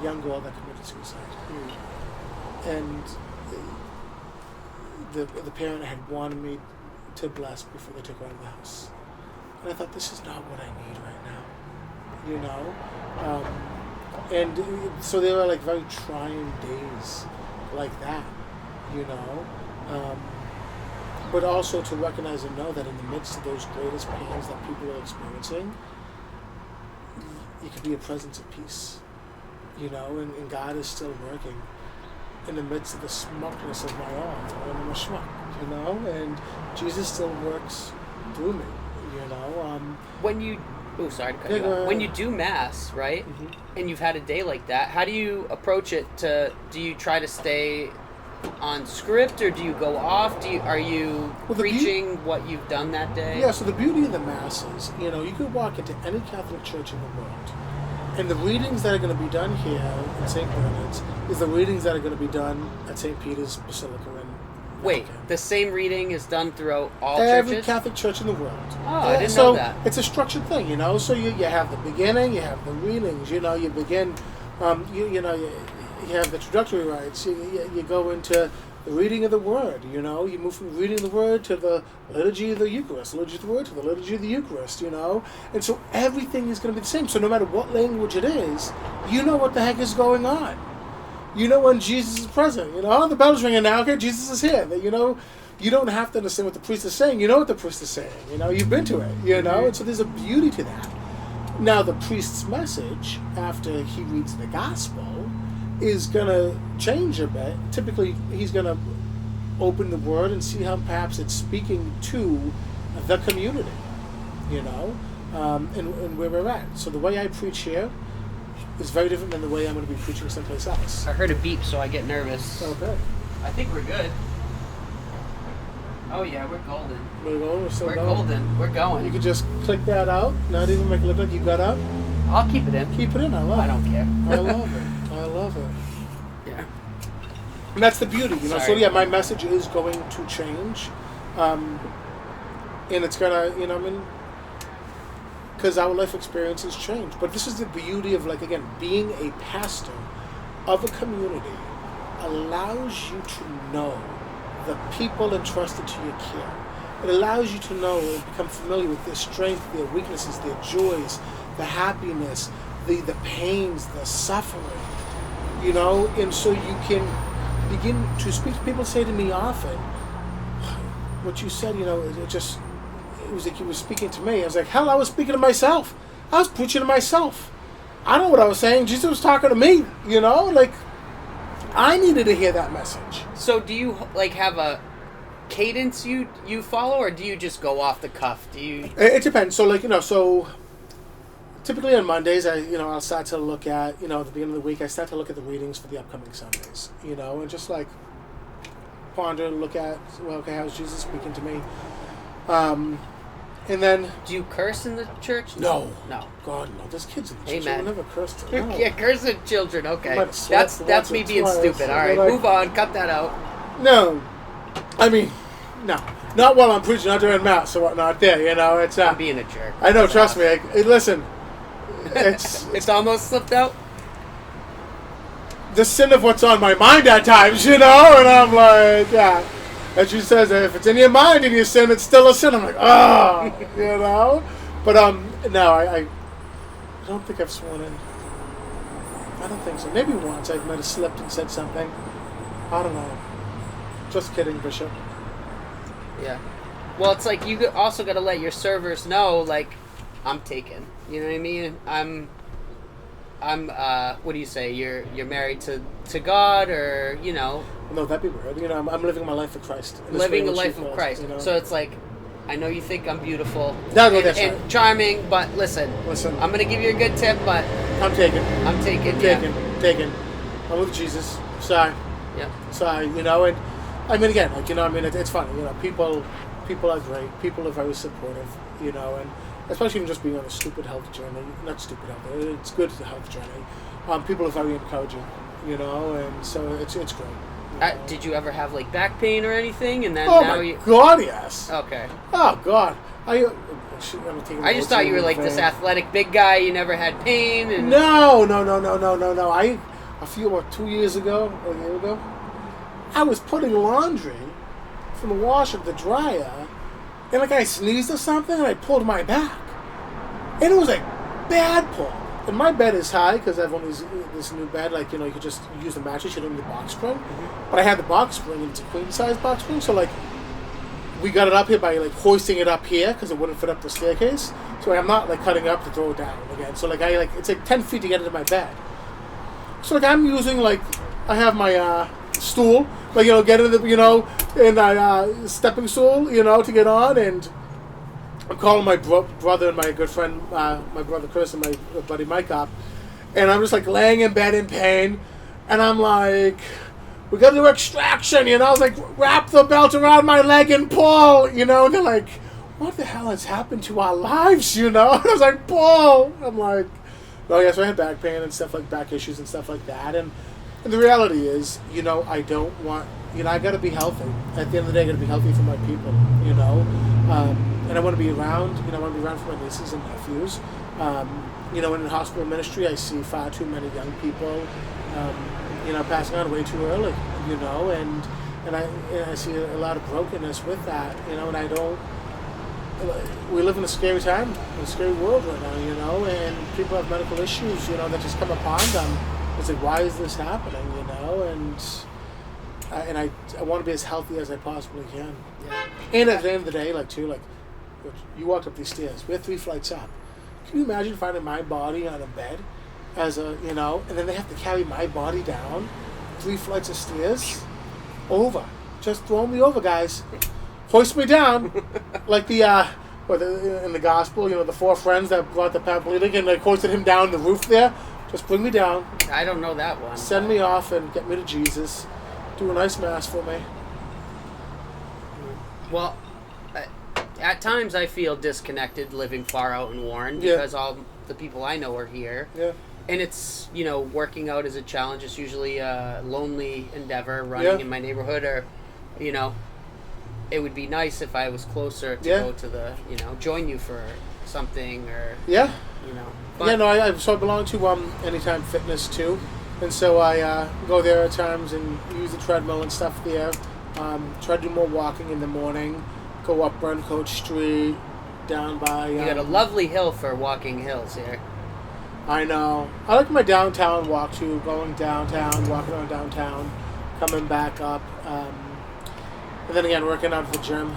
young girl that committed suicide. And the parent had wanted me to bless before they took her out of the house. And I thought, this is not what I need right now, you know? And so they were like very trying days like that, you know? But also to recognize and know that in the midst of those greatest pains that people are experiencing, you can be a presence of peace, you know? And God is still working in the midst of the smuckness of my own. I'm a schmuck, you know? And Jesus still works through me, you know? When you when you do Mass, right, and you've had a day like that, how do you approach it? Do you try to stay on script, or do you go off? Are you preaching what you've done that day? Yeah, so the beauty of the Mass is, you know, you could walk into any Catholic church in the world, And the readings that are going to be done here at St. Bernard's is the readings that are going to be done at St. Peter's Basilica in Wait, Vatican. the same reading is done throughout all Every churches? Catholic church in the world. Oh, I didn't know that. It's a structured thing, you know. So you have the beginning, you have the readings, you know. You begin, you have the introductory rites. You go into the reading of the Word, you know. You move from the reading of the Word to the liturgy of the Eucharist, the liturgy of the Word to the liturgy of the Eucharist, you know. And so everything is going to be the same. So no matter what language it is, you know what the heck is going on. You know when Jesus is present. You know, oh, the bell's ringing now. Okay, Jesus is here. You know, you don't have to understand what the priest is saying. You know what the priest is saying. You know, you've been to it. You know, and so there's a beauty to that. Now, the priest's message, after he reads the gospel, is going to change a bit. Typically, he's going to open the Word and see how perhaps it's speaking to the community, you know, and where we're at. So the way I preach here is very different than the way I'm going to be preaching someplace else. I heard a beep, so I get nervous. Okay. I think we're good. Oh yeah, we're golden. We're going. We're still We're going. golden. We're going. You could just click that out. Not even make it look like you got up. I'll keep it in. Keep it in. I love it. I don't care. I love it. I love it. Yeah. And that's the beauty, you know. Sorry. So yeah, my message is going to change, and it's gonna, you know, I mean, because our life experiences change. But this is the beauty of, like, again, being a pastor of a community allows you to know the people entrusted to your care. It allows you to know and become familiar with their strengths, their weaknesses, their joys, the happiness, the pains, the suffering, you know, and so you can begin to speak. People say to me often, what you said, you know, it was like you were speaking to me. I was like, hell, I was speaking to myself. I was preaching to myself. I know what I was saying. Jesus was talking to me, you know, like, I needed to hear that message. So do you, like, have a cadence you follow, or do you just go off the cuff? Do you? It depends. So, like, you know, so typically on Mondays, I'll start to look at, you know, at the beginning of the week, I start to look at the readings for the upcoming Sundays, you know, and just, like, ponder, look at, well, okay, how's Jesus speaking to me? And then... Do you curse in the church? No. No. God, no. There's kids in the church. Amen. I never cursed. No. Yeah, cursing children, okay. Might have slept That's once me or being twice, stupid. All right, like- move on. Cut that out. No. I mean, no. Not while I'm preaching, not during Mass or whatnot there, you know. It's I'm being a jerk. I know, trust me. Listen, it's It's almost slipped out. the sin of what's on my mind at times, you know, and I'm like, yeah. As she says, if it's in your mind and you sin, it's still a sin. I'm like, oh, you know. But no, I don't think I've sworn in. I don't think so. Maybe once I might have slipped and said something. I don't know. Just kidding, Bishop. Yeah. Well, it's like you also got to let your servers know, like, I'm taken. You know what I mean? I'm what do you say? You're married to God, or, you know? No, that'd be weird. You know, I'm living my life for Christ. Living a life of Christ. You know? So it's like, I know you think I'm beautiful No, and, that's and right. charming, but listen, I'm going to give you a good tip, but I'm taken. I'm taken. Taken. I'm with Jesus. Sorry. Yeah. Sorry, you know, and I mean, again, like, you know, I mean, it's funny, you know, people are great. People are very supportive, you know, and especially even just being on a stupid health journey. Not stupid health, it's good health journey. People are very encouraging, you know, and so it's great. Did you ever have, like, back pain or anything? And then Oh now my God, yes. Okay. Oh God, I just thought you were like this athletic big guy. You never had pain. And No. A 2 years ago, or a year ago, I was putting laundry from the washer to the dryer, and like I sneezed or something, and I pulled my back, and it was a bad pull. And my bed is high because I have one of this new bed. Like, you know, you could just use the mattress. You don't need the box spring. Mm-hmm. But I had the box spring, and it's a queen size box spring. So like, we got it up here by like hoisting it up here because it wouldn't fit up the staircase. So I'm not like cutting up to throw it down again. So like it's like 10 feet to get into my bed. So like I'm using like I have my stool, like, you know, get into the, you know, and stepping stool, you know, to get on, and I'm calling my brother and my good friend, my brother Chris and my buddy Mike up, and I'm just like laying in bed in pain, and I'm like, we gotta do extraction, you know. I was like, wrap the belt around my leg and pull, you know. And they're like, what the hell has happened to our lives, you know? And I was like, pull. I'm like, Well, yes, I had back pain and stuff like back issues and stuff like that. And the reality is, I don't want, I got to be healthy. At the end of the day, I got to be healthy for my people, and I want to be around, I want to be around for my nieces and nephews. In hospital ministry, I see far too many young people, passing on way too early, and I see a lot of brokenness with that, and I don't. We live in a scary time, in a scary world right now, and people have medical issues, that just come upon them. It's like, why is this happening, and I want to be as healthy as I possibly can. Yeah. And at the end of the day, you walked up these stairs. We have 3 flights up. Can you imagine finding my body on a bed and then they have to carry my body down 3 flights of stairs? Over. Just throw me over, guys. Hoist me down. Like in the gospel, the 4 friends that brought the paralytic and they hoisted him down the roof there. Just bring me down. I don't know that one. Send me off and get me to Jesus. Do a nice mass for me. Well, at times I feel disconnected living far out in Warren because all the people I know are here. Yeah. And it's, working out is a challenge. It's usually a lonely endeavor running in my neighborhood or, it would be nice if I was closer to go to the, join you for something or, But, So I belong to Anytime Fitness too. And so I go there at times and use the treadmill and stuff there. Try to do more walking in the morning. Go up Burncoat Street, down by... you got a lovely hill for walking hills here. I know. I like my downtown walk too. Going downtown, walking around downtown, coming back up. And then again, working out at the gym.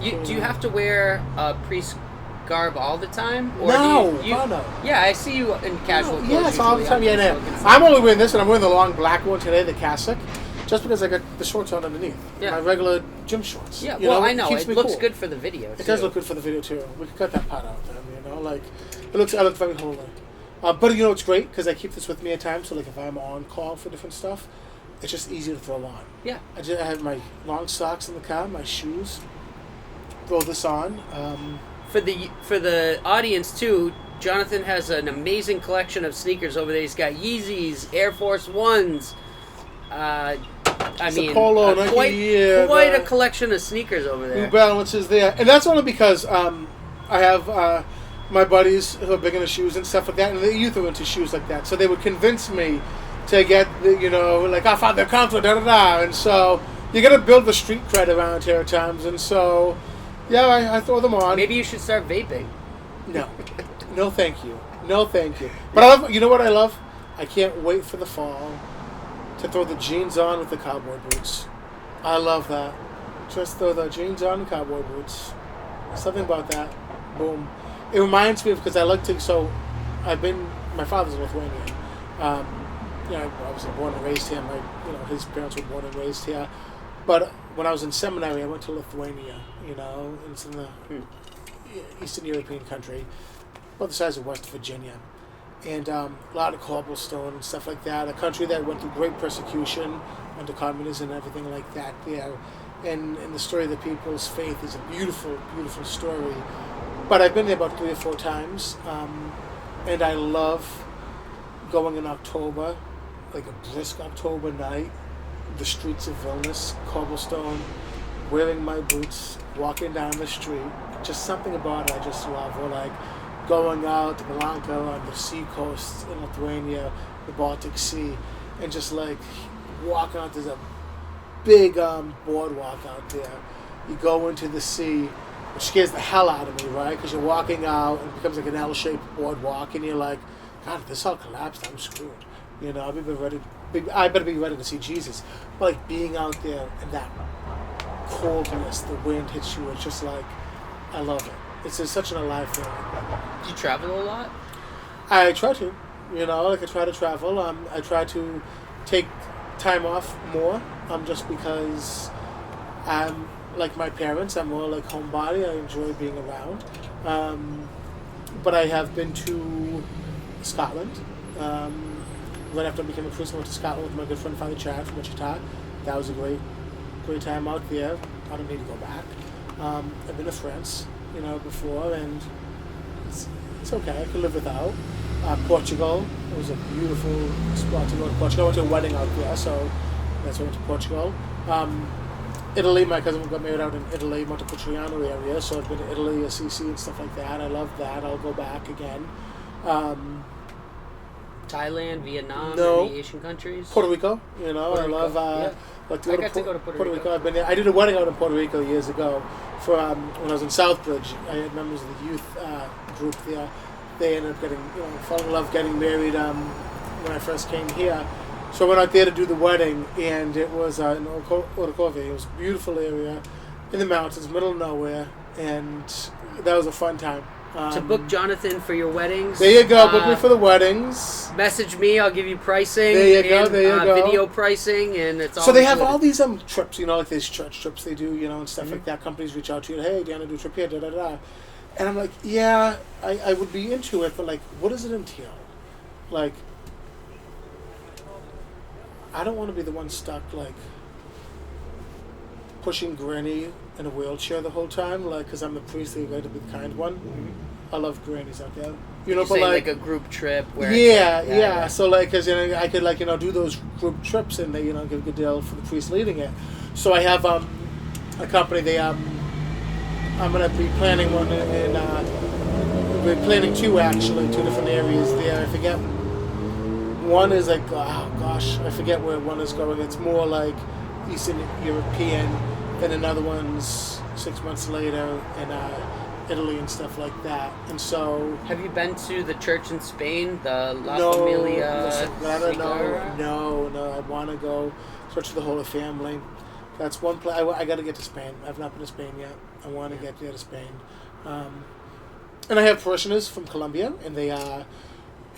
Do you have to wear a priest garb all the time? Or No. no. Yeah, I see you in casual clothes. Yes, all the time. I'm only wearing this, and I'm wearing the long black one today, the cassock, just because I got the shorts on underneath. Yeah. My regular gym shorts. Yeah, I know. It looks good for the video, too. It does look good for the video, too. We could cut that part out then, I look very holy. But, it's great, because I keep this with me at times, so, if I'm on call for different stuff, it's just easy to throw on. Yeah. I have my long socks in the car, my shoes, throw this on. For the audience, too, Jonathan has an amazing collection of sneakers over there. He's got Yeezys, Air Force Ones, Polo, quite a collection of sneakers over there. New Balances there. And that's only because I have my buddies who are big into shoes and stuff like that, and the youth are into shoes like that. So they would convince me to get, Father Comfort, da-da-da. And so you got to build the street cred around here at times. And so, I throw them on. Maybe you should start vaping. No. No, thank you. No, thank you. But I love, what I love? I can't wait for the fall to throw the jeans on with the cowboy boots. I love that. Just throw the jeans on and cowboy boots. Something about that. Boom. It reminds me of, because I like to, my father's a Lithuanian. I was born and raised here. His parents were born and raised here. But when I was in seminary, I went to Lithuania, and it's in the Eastern European country, about the size of West Virginia. And a lot of cobblestone and stuff like that. A country that went through great persecution under communism and everything like that there. And the story of the people's faith is a beautiful, beautiful story. But I've been there about 3 or 4 times. And I love going in October, like a brisk October night, the streets of Vilnius, cobblestone, wearing my boots, walking down the street. Just something about it I just love. Or going out to Blanca on the sea coast in Lithuania, the Baltic Sea, and just walking out. There's a big boardwalk out there. You go into the sea, which scares the hell out of me, right? Because you're walking out and it becomes like an L-shaped boardwalk, and you're like, God, if this all collapsed, I'm screwed. I better be ready to see Jesus. But being out there and that coldness, the wind hits you, it's just I love it. It's just such an alive feeling. Do you travel a lot? I try to, I try to travel. I try to take time off more, just because I'm like my parents. I'm more like homebody. I enjoy being around. But I have been to Scotland. Right after I became a priest, I went to Scotland with my good friend Father Chad from Wichita. That was a great time out there. I don't need to go back. I've been to France, before, and it's okay. I can live without. Portugal. It was a beautiful spot to go to Portugal. I went to a wedding out there, so that's why I went to Portugal. Italy, my cousin got married out in Italy, Montepulciano area, so I've been to Italy, Assisi, and stuff like that. I love that. I'll go back again. Thailand, Vietnam, No. any Asian countries? Puerto Rico, you know, Puerto I Rico, love. yeah. Like to I go got to go to Puerto Rico. Rico. I've been there. I did a wedding out in Puerto Rico years ago for when I was in Southbridge. I had members of the youth group there. They ended up getting, fell in love, getting married when I first came here. So I went out there to do the wedding, and it was in Orocove. It was a beautiful area in the mountains, middle of nowhere, and that was a fun time. To book Jonathan for your weddings. There you go. Book me for the weddings. Message me. I'll give you pricing. There you go. And, There you go. Video pricing, and it's all. So they have included. all these trips, like these church trips they do, and stuff like that. Companies reach out to you, hey, do you want to do a trip here, da-da-da. And I'm like, yeah, I would be into it, but, like, what does it entail? Like, I don't want to be the one stuck, like, pushing Granny in a wheelchair the whole time, like, because I'm the priest, they're going to be the kind one. I love grannies out there. You're but saying like a group trip where yeah, it's yeah. So like, cause I could do those group trips and they give a good deal for the priest leading it. So I have a company. They I'm gonna be planning one in we're planning two different areas there. I forget. One is like I forget where one is going. It's more like Eastern European. Then another one's 6 months later in Italy and stuff like that. And so, have you been to the church in Spain, the La Familia? No. I want to go search for the Holy Family. That's one place. I got to get to Spain. I've not been to Spain yet. I want to get there to Spain. And I have parishioners from Colombia, and they are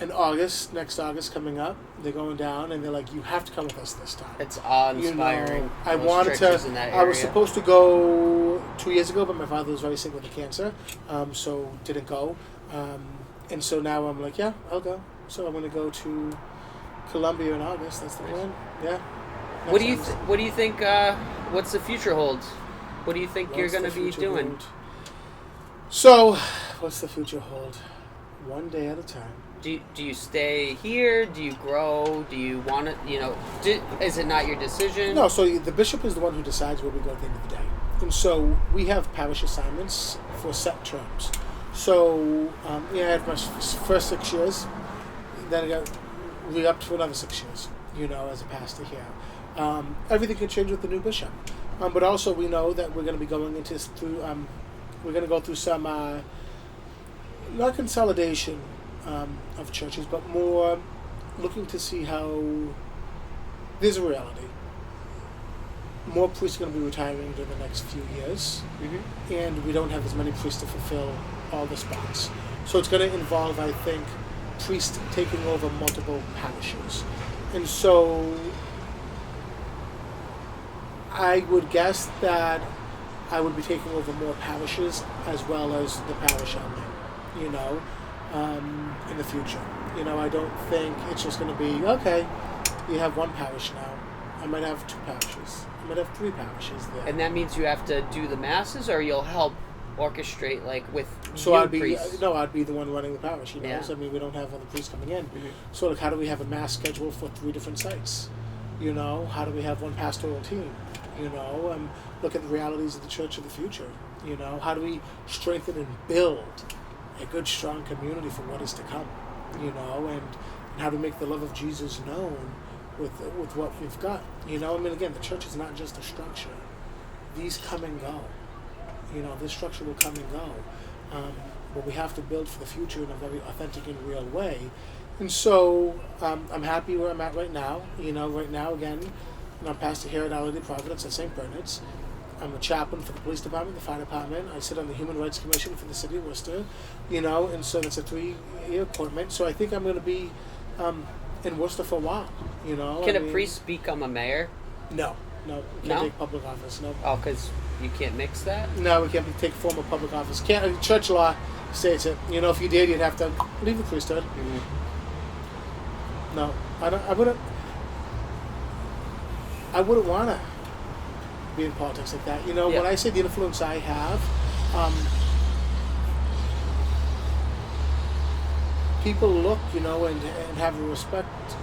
next August coming up. They're going down, and they're like, "You have to come with us this time." It's awe-inspiring. I wanted to. I was supposed to go 2 years ago, but my father was very sick with cancer, so didn't go. And so now I'm like, yeah, I'll go. So I'm going to go to Colombia in August. That's the plan. Yeah. What do you think? What's the future hold? What do you think you're going to be doing? Hold? So, what's the future hold? One day at a time. Do you stay here? Do you grow? Do you want to, is it not your decision? No, so the bishop is the one who decides where we go at the end of the day. And so we have parish assignments for set terms. So, I had my first 6 years, then I got re-upped for another 6 years, as a pastor here. Everything can change with the new bishop. But also we know that we're going to be going we're going to go through some, not consolidation, of churches, but more looking to see how there's a reality. More priests are going to be retiring during the next few years, and we don't have as many priests to fulfill all the spots. So it's going to involve, I think, priests taking over multiple parishes. And so I would guess that I would be taking over more parishes as well as the parish element, in the future. I don't think it's just going to be, okay, you have one parish now. I might have two parishes. I might have three parishes there. And that means you have to do the masses, or you'll help orchestrate, with priests? I'd be the one running the parish, Yeah. So, we don't have other priests coming in. So, how do we have a mass schedule for 3 different sites? How do we have one pastoral team? Look at the realities of the church of the future. How do we strengthen and build a good, strong community for what is to come, and how to make the love of Jesus known with what we've got, again, the church is not just a structure. These come and go, this structure will come and go, but we have to build for the future in a very authentic and real way. And so I'm happy where I'm at right now. Right now, again, I'm pastor here at Our Lady of Providence at St. Bernard's. I'm a chaplain for the police department, the fire department. I sit on the Human Rights Commission for the city of Worcester, and so that's a 3-year appointment. So I think I'm going to be in Worcester for a while, Can a priest become a mayor? No. You can't take public office, no. Oh, because you can't mix that? No, we can't take form of public office. Church law states it. If you did, you'd have to leave the priesthood. No, I wouldn't want to be in politics like that. When I say the influence I have, people look, and have a respect,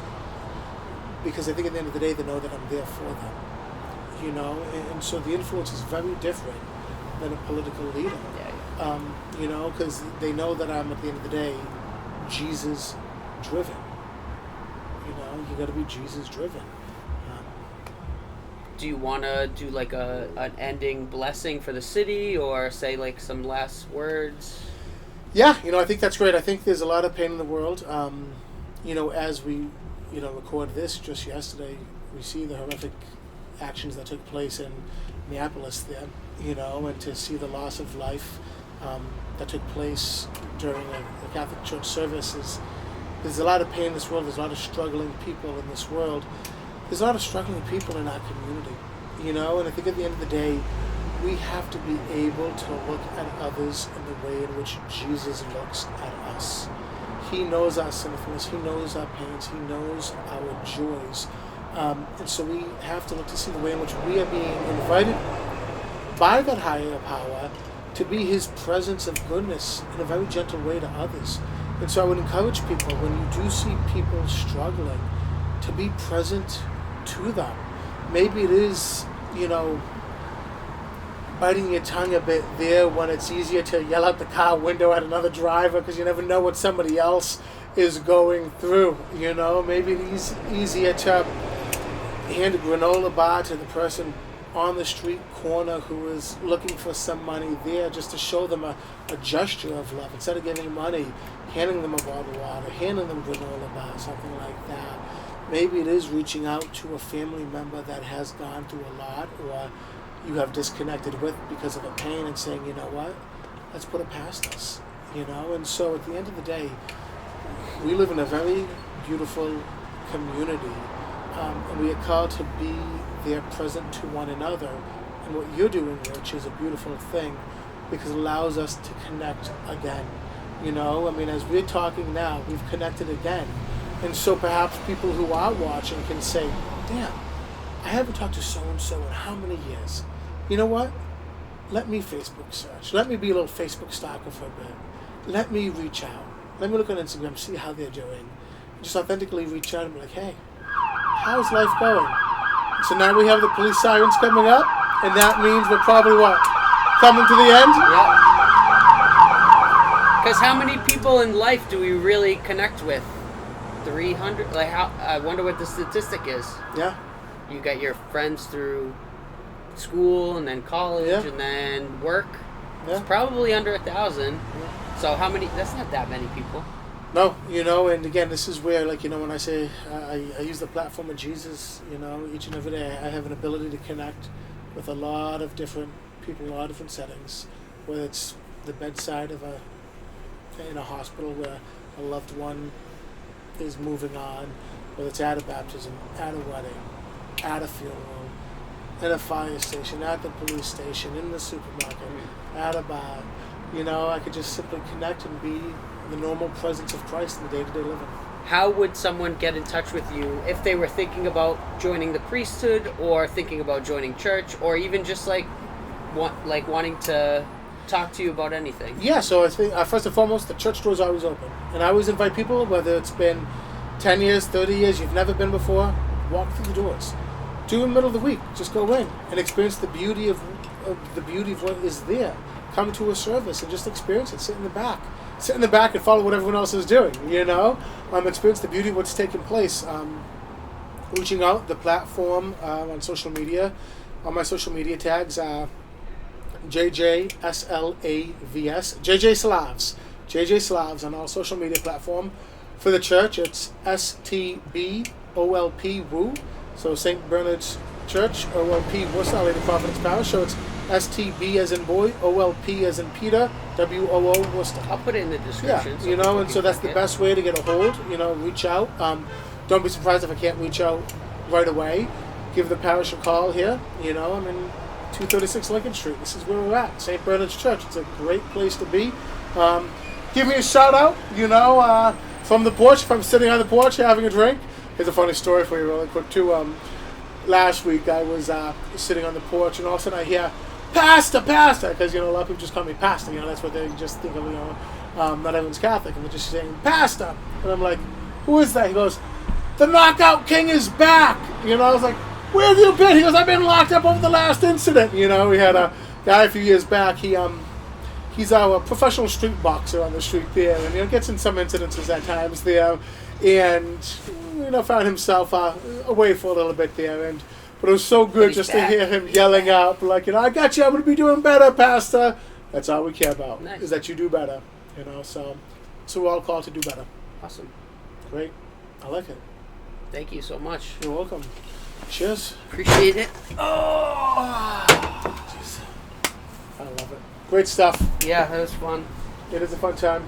because I think at the end of the day they know that I'm there for them, and so the influence is very different than a political leader, because they know that I'm, at the end of the day, Jesus driven. You got to be Jesus driven. Do you want to do like an ending blessing for the city, or say like some last words? Yeah, I think that's great. I think there's a lot of pain in the world. As we, record this just yesterday, we see the horrific actions that took place in Minneapolis there, and to see the loss of life that took place during a Catholic Church service there's a lot of pain in this world. There's a lot of struggling people in this world. There's a lot of struggling people in our community, and I think at the end of the day, we have to be able to look at others in the way in which Jesus looks at us. He knows our sinfulness. He knows our pains. He knows our joys. And so we have to look to see the way in which we are being invited by that higher power to be his presence of goodness in a very gentle way to others. And so I would encourage people, when you do see people struggling, to be present to them. Maybe it is, biting your tongue a bit there when it's easier to yell out the car window at another driver because you never know what somebody else is going through. Maybe it's easier to hand a granola bar to the person on the street corner who is looking for some money there, just to show them a gesture of love. Instead of giving money, handing them a bottle of water, handing them granola bar, something like that. Maybe it is reaching out to a family member that has gone through a lot, or you have disconnected with because of a pain, and saying, you know what, let's put it past us. And so at the end of the day, we live in a very beautiful community, and we are called to be there present to one another. And what you're doing, Rich, is a beautiful thing, because it allows us to connect again. As we're talking now, we've connected again. And so perhaps people who are watching can say, damn, I haven't talked to so-and-so in how many years? You know what? Let me Facebook search. Let me be a little Facebook stalker for a bit. Let me reach out. Let me look on Instagram, see how they're doing. Just authentically reach out and be like, hey, how's life going? So now we have the police sirens coming up, and that means we're probably what? Coming to the end? Yeah. Because how many people in life do we really connect with? 300? Like, how? I wonder what the statistic is. Yeah. You got your friends through school, and then college, and then work. Yeah. It's probably under 1,000. Yeah. So how many? That's not that many people. No, and again, this is where, when I say I use the platform of Jesus, each and every day I have an ability to connect with a lot of different people in a lot of different settings, whether it's the bedside of in a hospital where a loved one is moving on, whether it's at a baptism, at a wedding, at a funeral, at a fire station, at the police station, in the supermarket, at a bar. I could just simply connect and be the normal presence of Christ in the day-to-day living. How would someone get in touch with you if they were thinking about joining the priesthood, or thinking about joining church, or even just wanting to talk to you about anything? Yeah, so I think first and foremost, the church door is always open. And I always invite people, whether it's been 10 years, 30 years, you've never been before, walk through the doors. Do it in the middle of the week. Just go in and experience the beauty of what is there. Come to a service and just experience it. Sit in the back. Sit in the back and follow what everyone else is doing, Experience the beauty of what's taking place. Reaching out, the platform on social media. On my social media tags, JJ SLAVS, JJ Slavs on all social media platform. For the church, it's STBOLP Woo. So St. Bernard's Church, OLP Worcester, Our Lady of Providence Parish. So it's STB as in boy, OLP as in Peter, WOO Worcester. I'll put it in the description. Yeah, and so that's the best way to get a hold. Reach out. Don't be surprised if I can't reach out right away. Give the parish a call here. I'm in 236 Lincoln Street. This is where we're at, St. Bernard's Church. It's a great place to be. Give me a shout out, from the porch, if I'm sitting on the porch having a drink. Here's a funny story for you really quick too. Last week I was sitting on the porch, and all of a sudden I hear Pastor, Pastor, because, you know, a lot of people just call me Pastor, you know, that's what they just think of, you know, not everyone's Catholic, and they're just saying, Pastor, and I'm like, who is that? He goes, the Knockout King is back, you know, I was like, where have you been? He goes, I've been locked up over the last incident, you know, we had a guy a few years back, he's our professional street boxer on the street there, and, you know, gets in some incidences at times there, and, you know, found himself away for a little bit there, but it was so good just to hear him yelling out, like, you know, I got you, I'm going to be doing better, Pastor. That's all we care about, is that you do better, you know, so we're all called to do better. Awesome. Great. I like it. Thank you so much. You're welcome. Cheers. Appreciate it. Oh, jeez. I love it. Great stuff. Yeah, that was fun. It is a fun time.